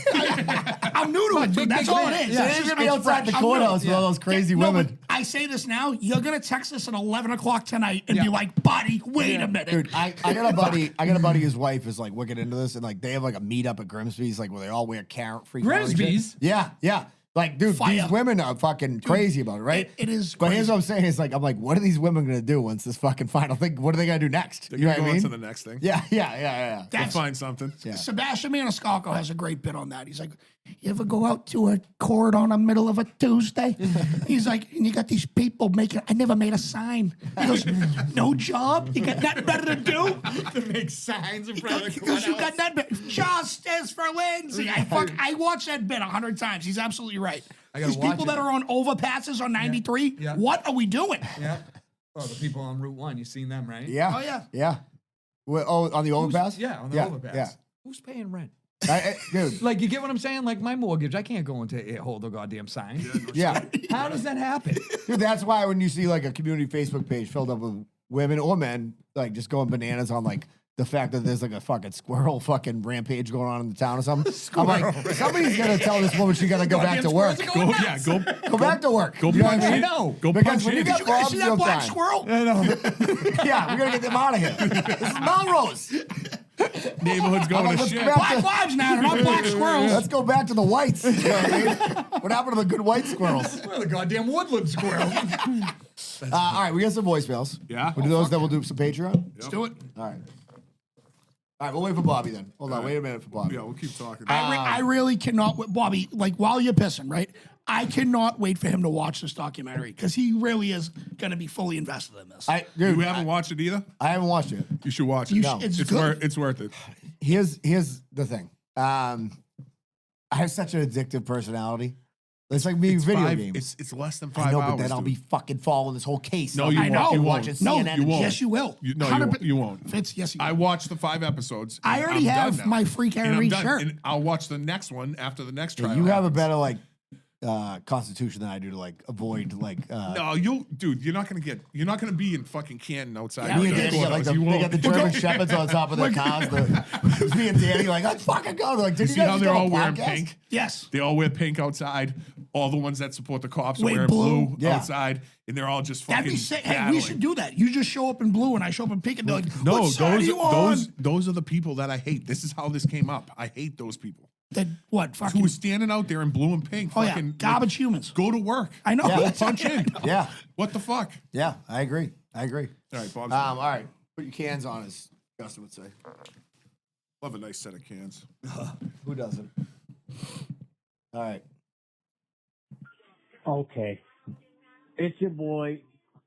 I'm new to it, dude. That's all it is. Yeah, It's she's just- gonna be it's outside the fresh. I'm new. courthouse with all those crazy No, women. but I say this now. You're gonna text us at 11 o'clock tonight and be like, "Buddy, wait a minute." Dude, I got a buddy. I got a buddy. His wife is like wicked into this, and like they have like a meetup at Grimsby's, like where they all wear free. Grimsby's? Yeah, yeah. Like, dude, Fire. these women are fucking crazy about it, right? It is But here's crazy. what I'm saying: is like, I'm like, what are these women gonna do once this fucking final thing? What are they gonna do next? They're You know gonna what I go mean? on to the next thing. Yeah. They'll That's- find something. Yeah. Sebastian Maniscalco has a great bit on that. He's like, "You ever go out to a court on the middle of a Tuesday?" He's like, "And you got these people making. I never made a sign." He goes, "No job. You got nothing better to do." to make signs in front of He the goes, "You courthouse. got nothing. Justice for Lindsay." I watched that bit 100 times. He's absolutely right. gotta These watch people it. that are on overpasses on 93. Yeah. What are we doing? Yeah. Oh, the people on Route 1, you seen them, right? Yeah. Oh, yeah. Yeah. Well, on the overpass? Yeah, on the overpass. Yeah. Who's paying rent? Dude. Like, you get what I'm saying? Like, my mortgage, I can't go into it, hold a goddamn sign. Yeah. How does that happen? Dude, that's why when you see like a community Facebook page filled up with women or men, like just going bananas on like the fact that there's like a fucking squirrel fucking rampage going on in the town or something. I'm like, somebody's gonna tell this woman she gotta go back to work. Go Back to work. Go You know what punch I mean? in. No. Go Because punch when you in. got You guys see that Bob's black time. squirrel? Yeah, we gotta get them out of here. This is Melrose. Neighborhood's going I'm to like, shit. let's Black lives matter, not black squirrels. Let's go back to the whites. You know what I mean? What happened to the good white squirrels? Well, the goddamn woodland squirrel. All right, we got some voicemails. Yeah? We'll do those, then we'll do some Patreon. Let's do it. All right. All right, we'll wait for Bobby then. Hold on, wait a minute for Bobby. Yeah, we'll keep talking. I really cannot, Bobby, like while you're pissing, right? I cannot wait for him to watch this documentary because he really is going to be fully invested in this. You haven't watched it either? I haven't watched it. You should watch it. You sh- it's good. It's worth it. Here's the thing. I have such an addictive personality. It's like me video games. It's less than I 5 know, hours. but then I'll dude. be fucking following this whole case. No, I'll you be won't. fucking You watching won't. No, CNN. you won't. yes, you will. You, no, 100%. you won't. Fitz, yes, you I will. watched the 5 episodes. I and already I'm have done now. my free Karen And I'm Reed done. shirt. And I'll watch the next one after the next trial. You have a happens. better like constitution than I do to like avoid like. No, you're not gonna be in fucking Canton outside. Yeah, Me and the Danny got like courthouse. the, You they won't. got the German shepherds on top of their cars. Me and Danny like, let's fucking go. They're like, did You you see guys how just they're do a all wearing podcast? pink? Yes. They all wear pink outside. All the ones that support the cops are Wait, wearing blue? blue Yeah. outside, and they're all just fucking. That'd be sick. Hey, battling. we should do that. You just show up in blue and I show up in pink and they're like, No, what side are you on? those are the people that I hate. This is how this came up. I hate those people That, what? Fucking. who are standing out there in blue and pink. Oh, yeah. fucking, Garbage humans. Go to work. I know. Yeah. Go punch in. Yeah, What the fuck? yeah, I agree. All right, Bob. All right, put your cans on, as Justin would say. Love a nice set of cans. Who doesn't? All right. Okay. It's your boy,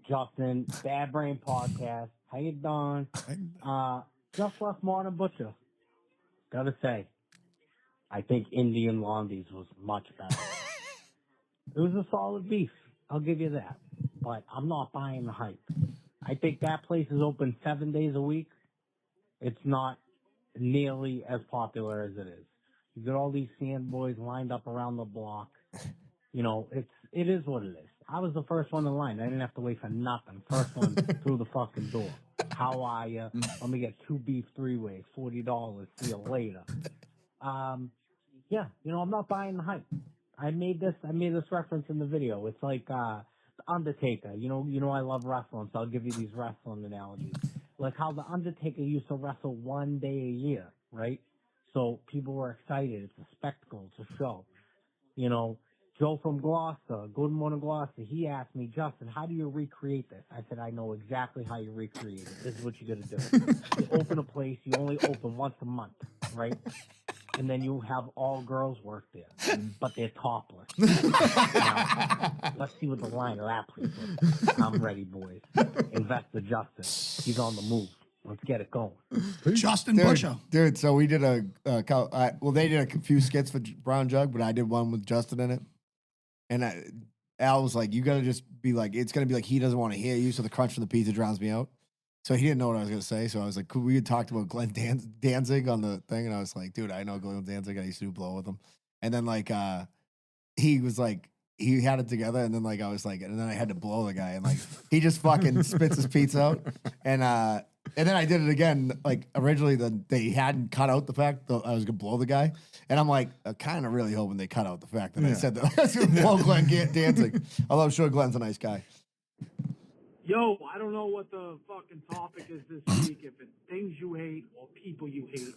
Justin, Bad Brain Podcast. How you doing? Just left Martin Butcher. Gotta say, I think Indian Londies was much better. It was a solid beef. I'll give you that. But I'm not buying the hype. I think that place is open 7 days a week. It's not nearly as popular as it is. You got all these sand boys lined up around the block. You know, it is what it is. I was the first one in line. I didn't have to wait for nothing. First one through the fucking door. How are you? Let me get 2 beef 3-ways, $40. See you later. Yeah, you know, I'm not buying the hype. I made this reference in the video. It's like The Undertaker. You know I love wrestling, so I'll give you these wrestling analogies. Like how The Undertaker used to wrestle 1 day a year, right? So people were excited. It's a spectacle. It's a show. You know, Joe from Gloucester, Good Morning Gloucester, he asked me, Justin, how do you recreate this? I said, I know exactly how you recreate it. This is what you got to do. You open a place, you only open once a month, right? and then you have all girls work there, but they're topless. Now, let's see what the line of that place is. I'm ready, boys. Investor Justin, he's on the move. Let's get it going. Justin Butcher. Dude, so we did they did a few skits for Brown Jug, but I did one with Justin in it. And Al was like, you got to just be like, it's going to be like he doesn't want to hear you, so the crunch from the pizza drowns me out. So he didn't know what I was going to say. So I was like, we had talked about Glenn Danzig on the thing. And I was like, dude, I know Glenn Danzig. I used to do blow with him. And then like, he was like, he had it together. And then like, I was like, and then I had to blow the guy. And like, he just fucking spits his pizza out. And then I did it again. Like originally, they hadn't cut out the fact that I was gonna blow the guy, and I'm like, kind of really hoping they cut out the fact that I said that I was gonna blow Glenn Danzig. Although I'm sure Glenn's a nice guy. Yo, I don't know what the fucking topic is this week. If it's things you hate or people you hate,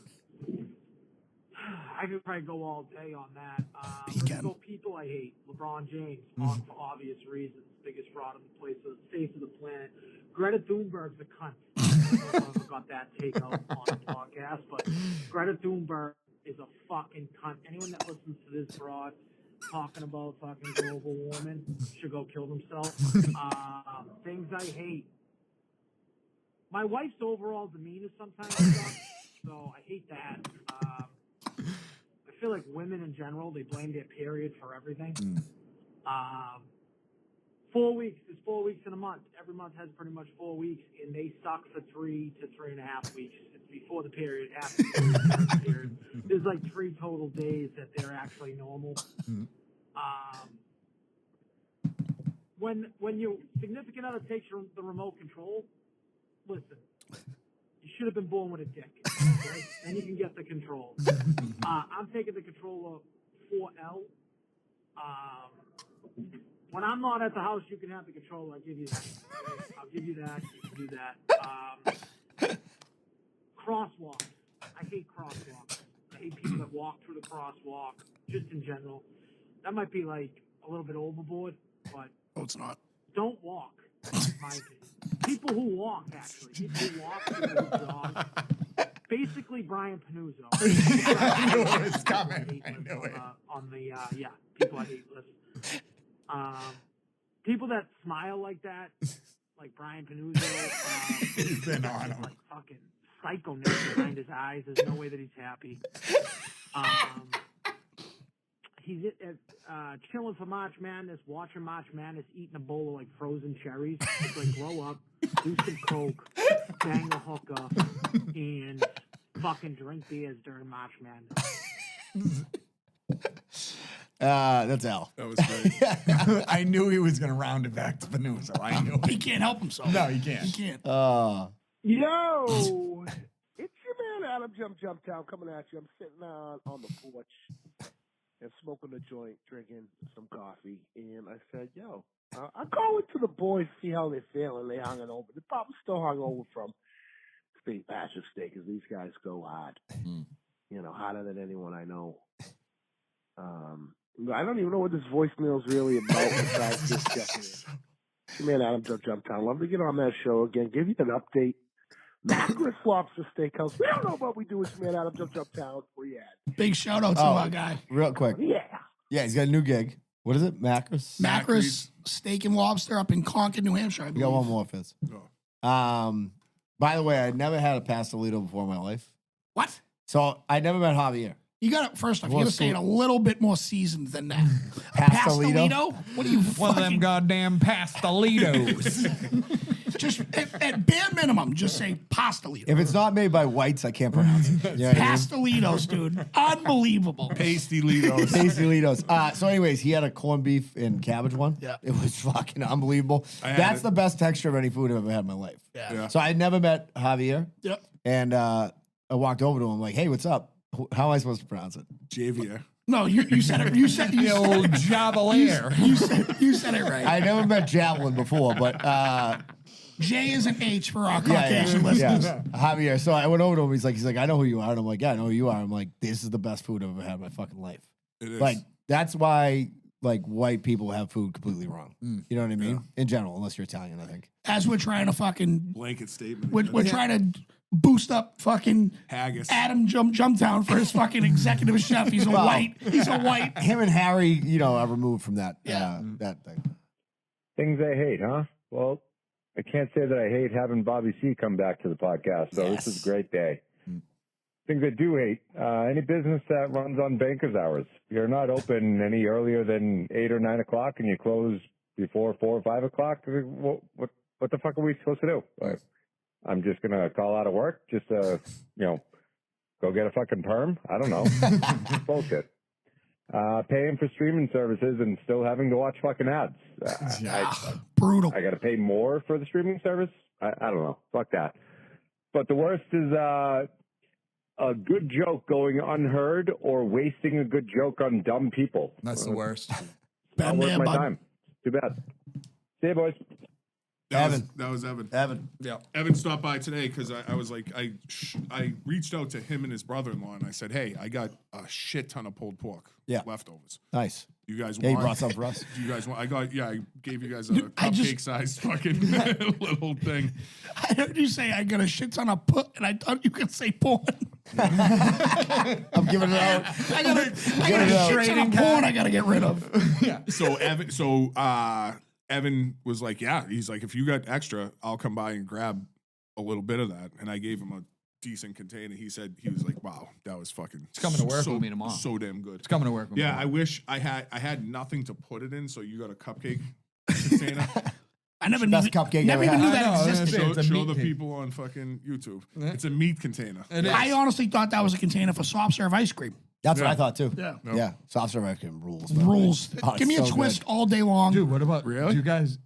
I could probably go all day on that. Let's go people I hate. LeBron James, for obvious reasons, biggest fraud on the face of the planet. Greta Thunberg's a cunt. I don't know if I've got that take out on the podcast, but Greta Thunberg is a fucking cunt. Anyone that listens to this broad talking about fucking global warming should go kill themselves. Things I hate. My wife's overall demeanor sometimes sucks, so I hate that. I feel like women in general, they blame their period for everything. 4 weeks. There's 4 weeks in a month. Every month has pretty much 4 weeks, and they suck for 3 to 3.5 weeks. It's before the period, after the period. There's like 3 total days that they're actually normal. When your significant other takes the remote control, listen, you should have been born with a dick. Okay? Then you can get the control. I'm taking the controller 4L. When I'm not at the house, you can have the controller. I'll give you that. Okay? I'll give you that. You can do that. Crosswalks. I hate crosswalks. I hate people that walk through the crosswalk, just in general. That might be like a little bit overboard, but Oh, it's not. don't walk. That's my opinion. People who walk, actually. People who walk, people who jog. Basically, Brian Panuzzo. I knew it was coming. I knew it. On the, people I hate list. People that smile like that, like Brian Panuzzo. He's been on him. Like fucking psychoness behind his eyes. There's no way that he's happy. He's chilling for March Madness, watching March Madness, eating a bowl of like frozen cherries. It's like grow up, do some coke, bang a hooker, and fucking drink beers during March Madness. That's Al. That was great. I knew he was going to round it back to Panuzzo. I knew He it. can't help himself. No, he can't. He can't. Yo, it's your man Adam Jump Town coming at you. I'm sitting on the porch and smoking a joint, drinking some coffee, and I said, "Yo, I'll call into the boys, see how they're feeling. They hung it over. They're probably still hung over from St. Patrick's Day because these guys go hard. You know, harder than anyone I know. I don't even know what this voicemail is really about besides just checking in. Man, Adam Jump Town. Love to get on that show again. Give you an update. Macris Lobster Steakhouse. We don't know what we do with man Adam Jump Town. Where you at? Big shout out to our guy. Real quick. Yeah. He's got a new gig. What is it? Macris? Macris Steak and Lobster up in Concord, New Hampshire, I We believe. got one more, Fitz. By the way, I never had a pastelito before in my life. What? So I nenever met Javier. You got to, first off, you Well, got to say it a little bit more seasoned than that. Pastelito? What are you One of them goddamn pastelitos. Just at bare minimum, just say pastelito. If it's not made by whites, I can't pronounce it. You know what I mean? Pastelitos, dude. Unbelievable. Pastelitos. Pastelitos. So anyways, he had a corned beef and cabbage one. Yeah. It was fucking unbelievable. had That's it. the best texture of any food I've ever had in my life. Yeah. So I never met Javier. Yep. And I walked over to him like, hey, what's up? How am I supposed to pronounce it? Javier. No, you said it. You said The old Javelier. you said it right. I never met Javelin before, but J is an H for our Caucasian listeners. Javier. So I went over to him. He's like, I know who you are. And I'm like, yeah, I know who you are. I'm like, this is the best food I've ever had in my fucking life. It is. Like, that's why like white people have food completely wrong. You know what I mean? In general, unless you're Italian, I think. As we're trying to fucking Blanket statement. we're trying to boost up fucking Haggis. Adam Jumptown for his fucking executive chef. He's a white. He's a white. Him and Harry, you know, are removed from that. That thing. Things I hate, huh? Well, I can't say that I hate having Bobby C come back to the podcast, so this is a great day. Things I do hate, any business that runs on banker's hours. You're not open any earlier than 8 or 9 o'clock, and you close before 4 or 5 o'clock. What the fuck are we supposed to do? I'm just going to call out of work, just, you know, go get a fucking perm? I don't know. Bullshit. Paying for streaming services and still having to watch fucking ads. Brutal. I got to pay more for the streaming service? I don't know. Fuck that. But the worst is a good joke going unheard or wasting a good joke on dumb people. That's the worst. Not worth my time. Too bad. See you, boys. That was Evan. Yeah. Evan stopped by today because I was like, I reached out to him and his brother-in-law and I said, hey, I got a shit ton of pulled pork leftovers. Nice. You guys Yeah, want? you brought some for us. Do you guys want? I gave you guys a cupcake-sized fucking little thing. I heard you say I got a shit ton of put, and I thought you could say porn. I'm giving it out. I got a shit ton of porn I got to get rid of. So Evan was like, yeah, he's like, if you got extra, I'll come by and grab a little bit of that. And I gave him a decent container. He was like, wow, that was fucking. It's coming to work with me tomorrow. So damn good. It's coming to work with me. Yeah, I wish I had nothing to put it in. So you got a cupcake container. I never Best knew, cupcake never ever even knew had. that existed. Show the people on fucking YouTube. It's a meat container. I honestly thought that was a container for soft serve ice cream. That's what I thought too. Yeah. Yeah. Soft serve ice cream rules. Rules. Oh, Give me a so twist good. all day long. Dude, what about Really? you guys?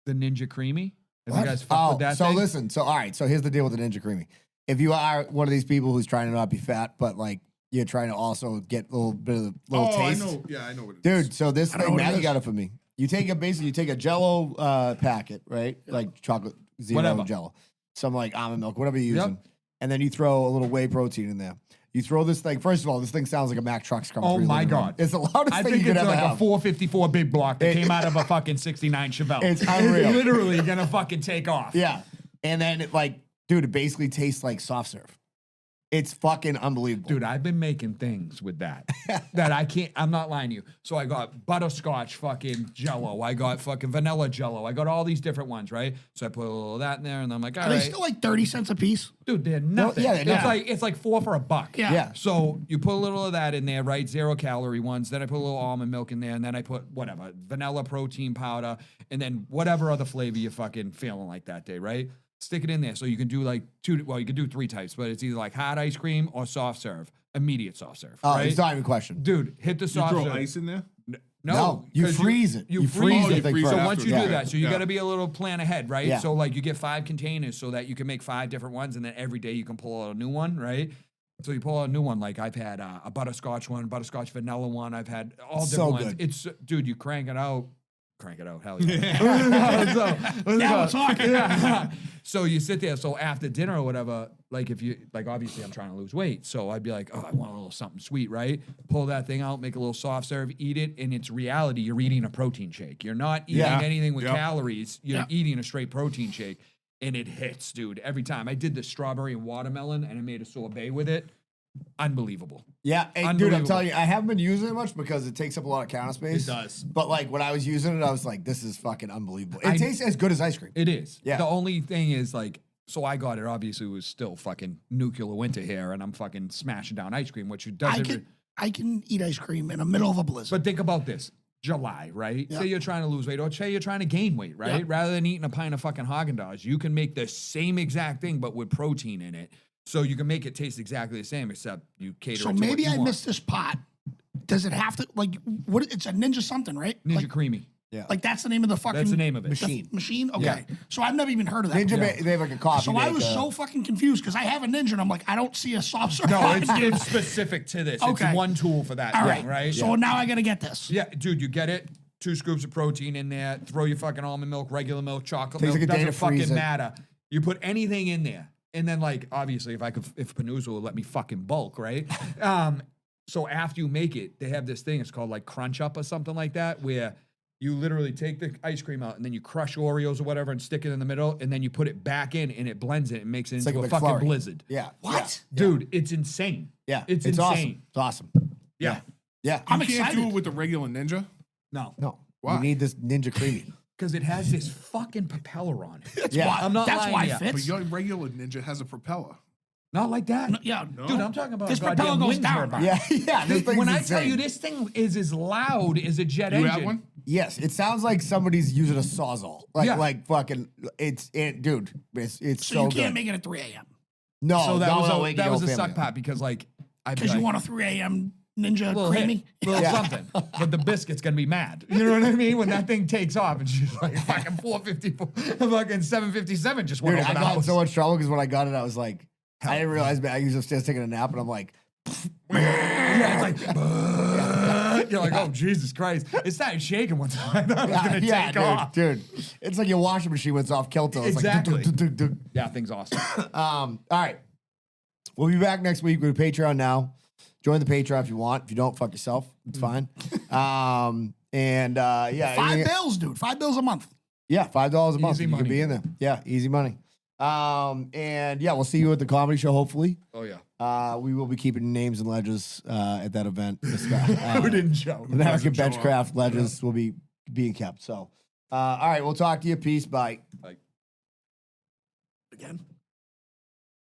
The Ninja Creamy? Have you guys fucked with that so thing? listen. So all right. So here's the deal with the Ninja Creamy. If you are one of these people who's trying to not be fat, but like you're trying to also get a little bit of the little taste. I know. Yeah, I know what it Dude, is. so this I know thing, what it Maggie is. got it for me. You take a Jello packet, right? Like chocolate zero Whatever. Jello, some like almond milk, whatever you're using, and then you throw a little whey protein in there. You throw this thing. First of all, this thing sounds like a Mack truck's coming. Oh through your my living room. God. It's the loudest I thing think you could it's ever like have. a 454 big block that came out of a fucking 69 Chevelle. It's unreal. Literally gonna fucking take off. Yeah, and then it it basically tastes like soft serve. It's fucking unbelievable. Dude, I've been making things with that I can't. I'm not lying to you. So I got butterscotch fucking Jello. I got fucking vanilla Jello. I got all these different ones, right? So I put a little of that in there, and I'm like, all Are right, they still like 30 cents a piece? dude, they're nothing. yeah, they're nothing. It's like $4 for $1. Yeah. Yeah. So you put a little of that in there, right? 0 calorie ones. Then I put a little almond milk in there, and then I put whatever vanilla protein powder, and then whatever other flavor you're fucking feeling like that day, right? Stick it in there. So you can do like you can do 3 types, but it's either like hard ice cream or soft serve, immediate soft serve. Oh, right? it's not even a question. Dude, hit the You soft throw serve. ice in there? No, you 'cause freeze it. You You freeze freeze it. the thing So first. once you Yeah. do that, so you Yeah. got to be a little plan ahead, right? Yeah. So like you get 5 containers so that you can make 5 different ones, and then every day you can pull out a new one, right? So you pull out a new one. Like I've had a butterscotch one, butterscotch vanilla one. I've had all different So ones. good. It's dude, you crank it out. Hell yeah. Now we're talking. Yeah. So you sit there. So after dinner or whatever, like if you obviously I'm trying to lose weight, so I'd be like, oh, I want a little something sweet, right? Pull that thing out, make a little soft serve, eat it, and it's reality. You're eating a protein shake. You're not eating Yeah. anything with Yep. calories. You're eating a straight protein shake, and it hits, dude, every time. I did the strawberry and watermelon, and I made a sorbet with it. Unbelievable. Yeah, and dude, I'm Unbelievable. telling you, I haven't been using it much because it takes up a lot of counter space. It does. But like when I was using it, I was like, this is fucking unbelievable. It I- tastes as good as ice cream. It is. Yeah. The only thing is like, so I got it. Obviously, it was still fucking nuclear winter here, and I'm fucking smashing down ice cream, which doesn't. I can eat ice cream in the middle of a blizzard. But think about this. July, right? Yeah. Say you're trying to lose weight, or say you're trying to gain weight, right? Yeah. Rather than eating a pint of fucking Haagen-Dazs, you can make the same exact thing, but with protein in it. So you can make it taste exactly the same, except you cater So it to maybe what you I want. missed this pot. Does it have to what? It's a Ninja something, right? Ninja like, Creamy. Yeah. Like that's the name of the fucking. That's the name of it. Machine. Machine. Okay. Yeah. So I've never even heard of that. Ninja, before. they have like a coffee. So I was maker. so fucking confused because I have a Ninja and I'm like, I don't see a soft serve. No, on it's, it. it's specific to this. Okay. It's one tool for that All thing, right. right? So now I gotta get this. Yeah, dude, you get it. 2 scoops of protein in there. Throw your fucking almond milk, regular milk, chocolate Takes milk. like a day Doesn't to freeze fucking it. matter. You put anything in there, and then like obviously, if Panuzza would let me fucking bulk, right? So after you make it, they have this thing. It's called like Crunch Up or something like that, where you literally take the ice cream out and then you crush Oreos or whatever and stick it in the middle, and then you put it back in and it blends it and makes it It's into like a a fucking McFlurry. blizzard. Yeah. What? Dude, it's insane. Yeah. It's awesome. insane. It's awesome. Yeah. Yeah. I'm You can't excited. do it with the regular Ninja. No. No. Why? You need this Ninja Creamy. Because it has this fucking propeller on it. Yeah. Why- I'm not that's lying why to it you. fits. But your regular Ninja has a propeller. Not like that. No, yeah. Dude, I'm talking about This a goddamn propeller goes wind down. turbine. Yeah. Yeah. This thing's When I insane. tell you this thing is as loud as a jet You engine. have one? Yes, it sounds like somebody's using a sawzall. Yeah. Like fucking. Dude. It's So so you good. can't make it at 3 a.m. No, So that no, was no, a, wake that your was whole a suck family up. pot because like I'd be Because you like, want a 3 a.m. Ninja little creamy. little Yeah. something. But the biscuit's gonna be mad. You know what I mean? When that thing takes off and she's like fucking 454, fucking 757 just went Dude, over I the got in house. so much trouble because when I got it, I was like, I didn't realize, I was upstairs taking a nap, and I'm like, Yeah, it's like you're like, oh Jesus Christ! It started shaking one time. I thought it was gonna take off. dude. It's like your washing machine went off kilter. It's Exactly. like, duk, duk, duk, duk. Yeah, thing's awesome. All right. We'll be back next week with Patreon now. Join the Patreon if you want. If you don't, fuck yourself. It's fine. Yeah. $5 bills, dude. $5 a month. Yeah, $5 a month. Easy You can money. be in there. Yeah, easy money. We'll see you at the comedy show, hopefully. Oh yeah. We will be keeping names and ledges at that event. This guy, Who didn't show? American Doesn't show Benchcraft ledges will be being kept. So, all right, we'll talk to you. Peace. Bye. Like, Again.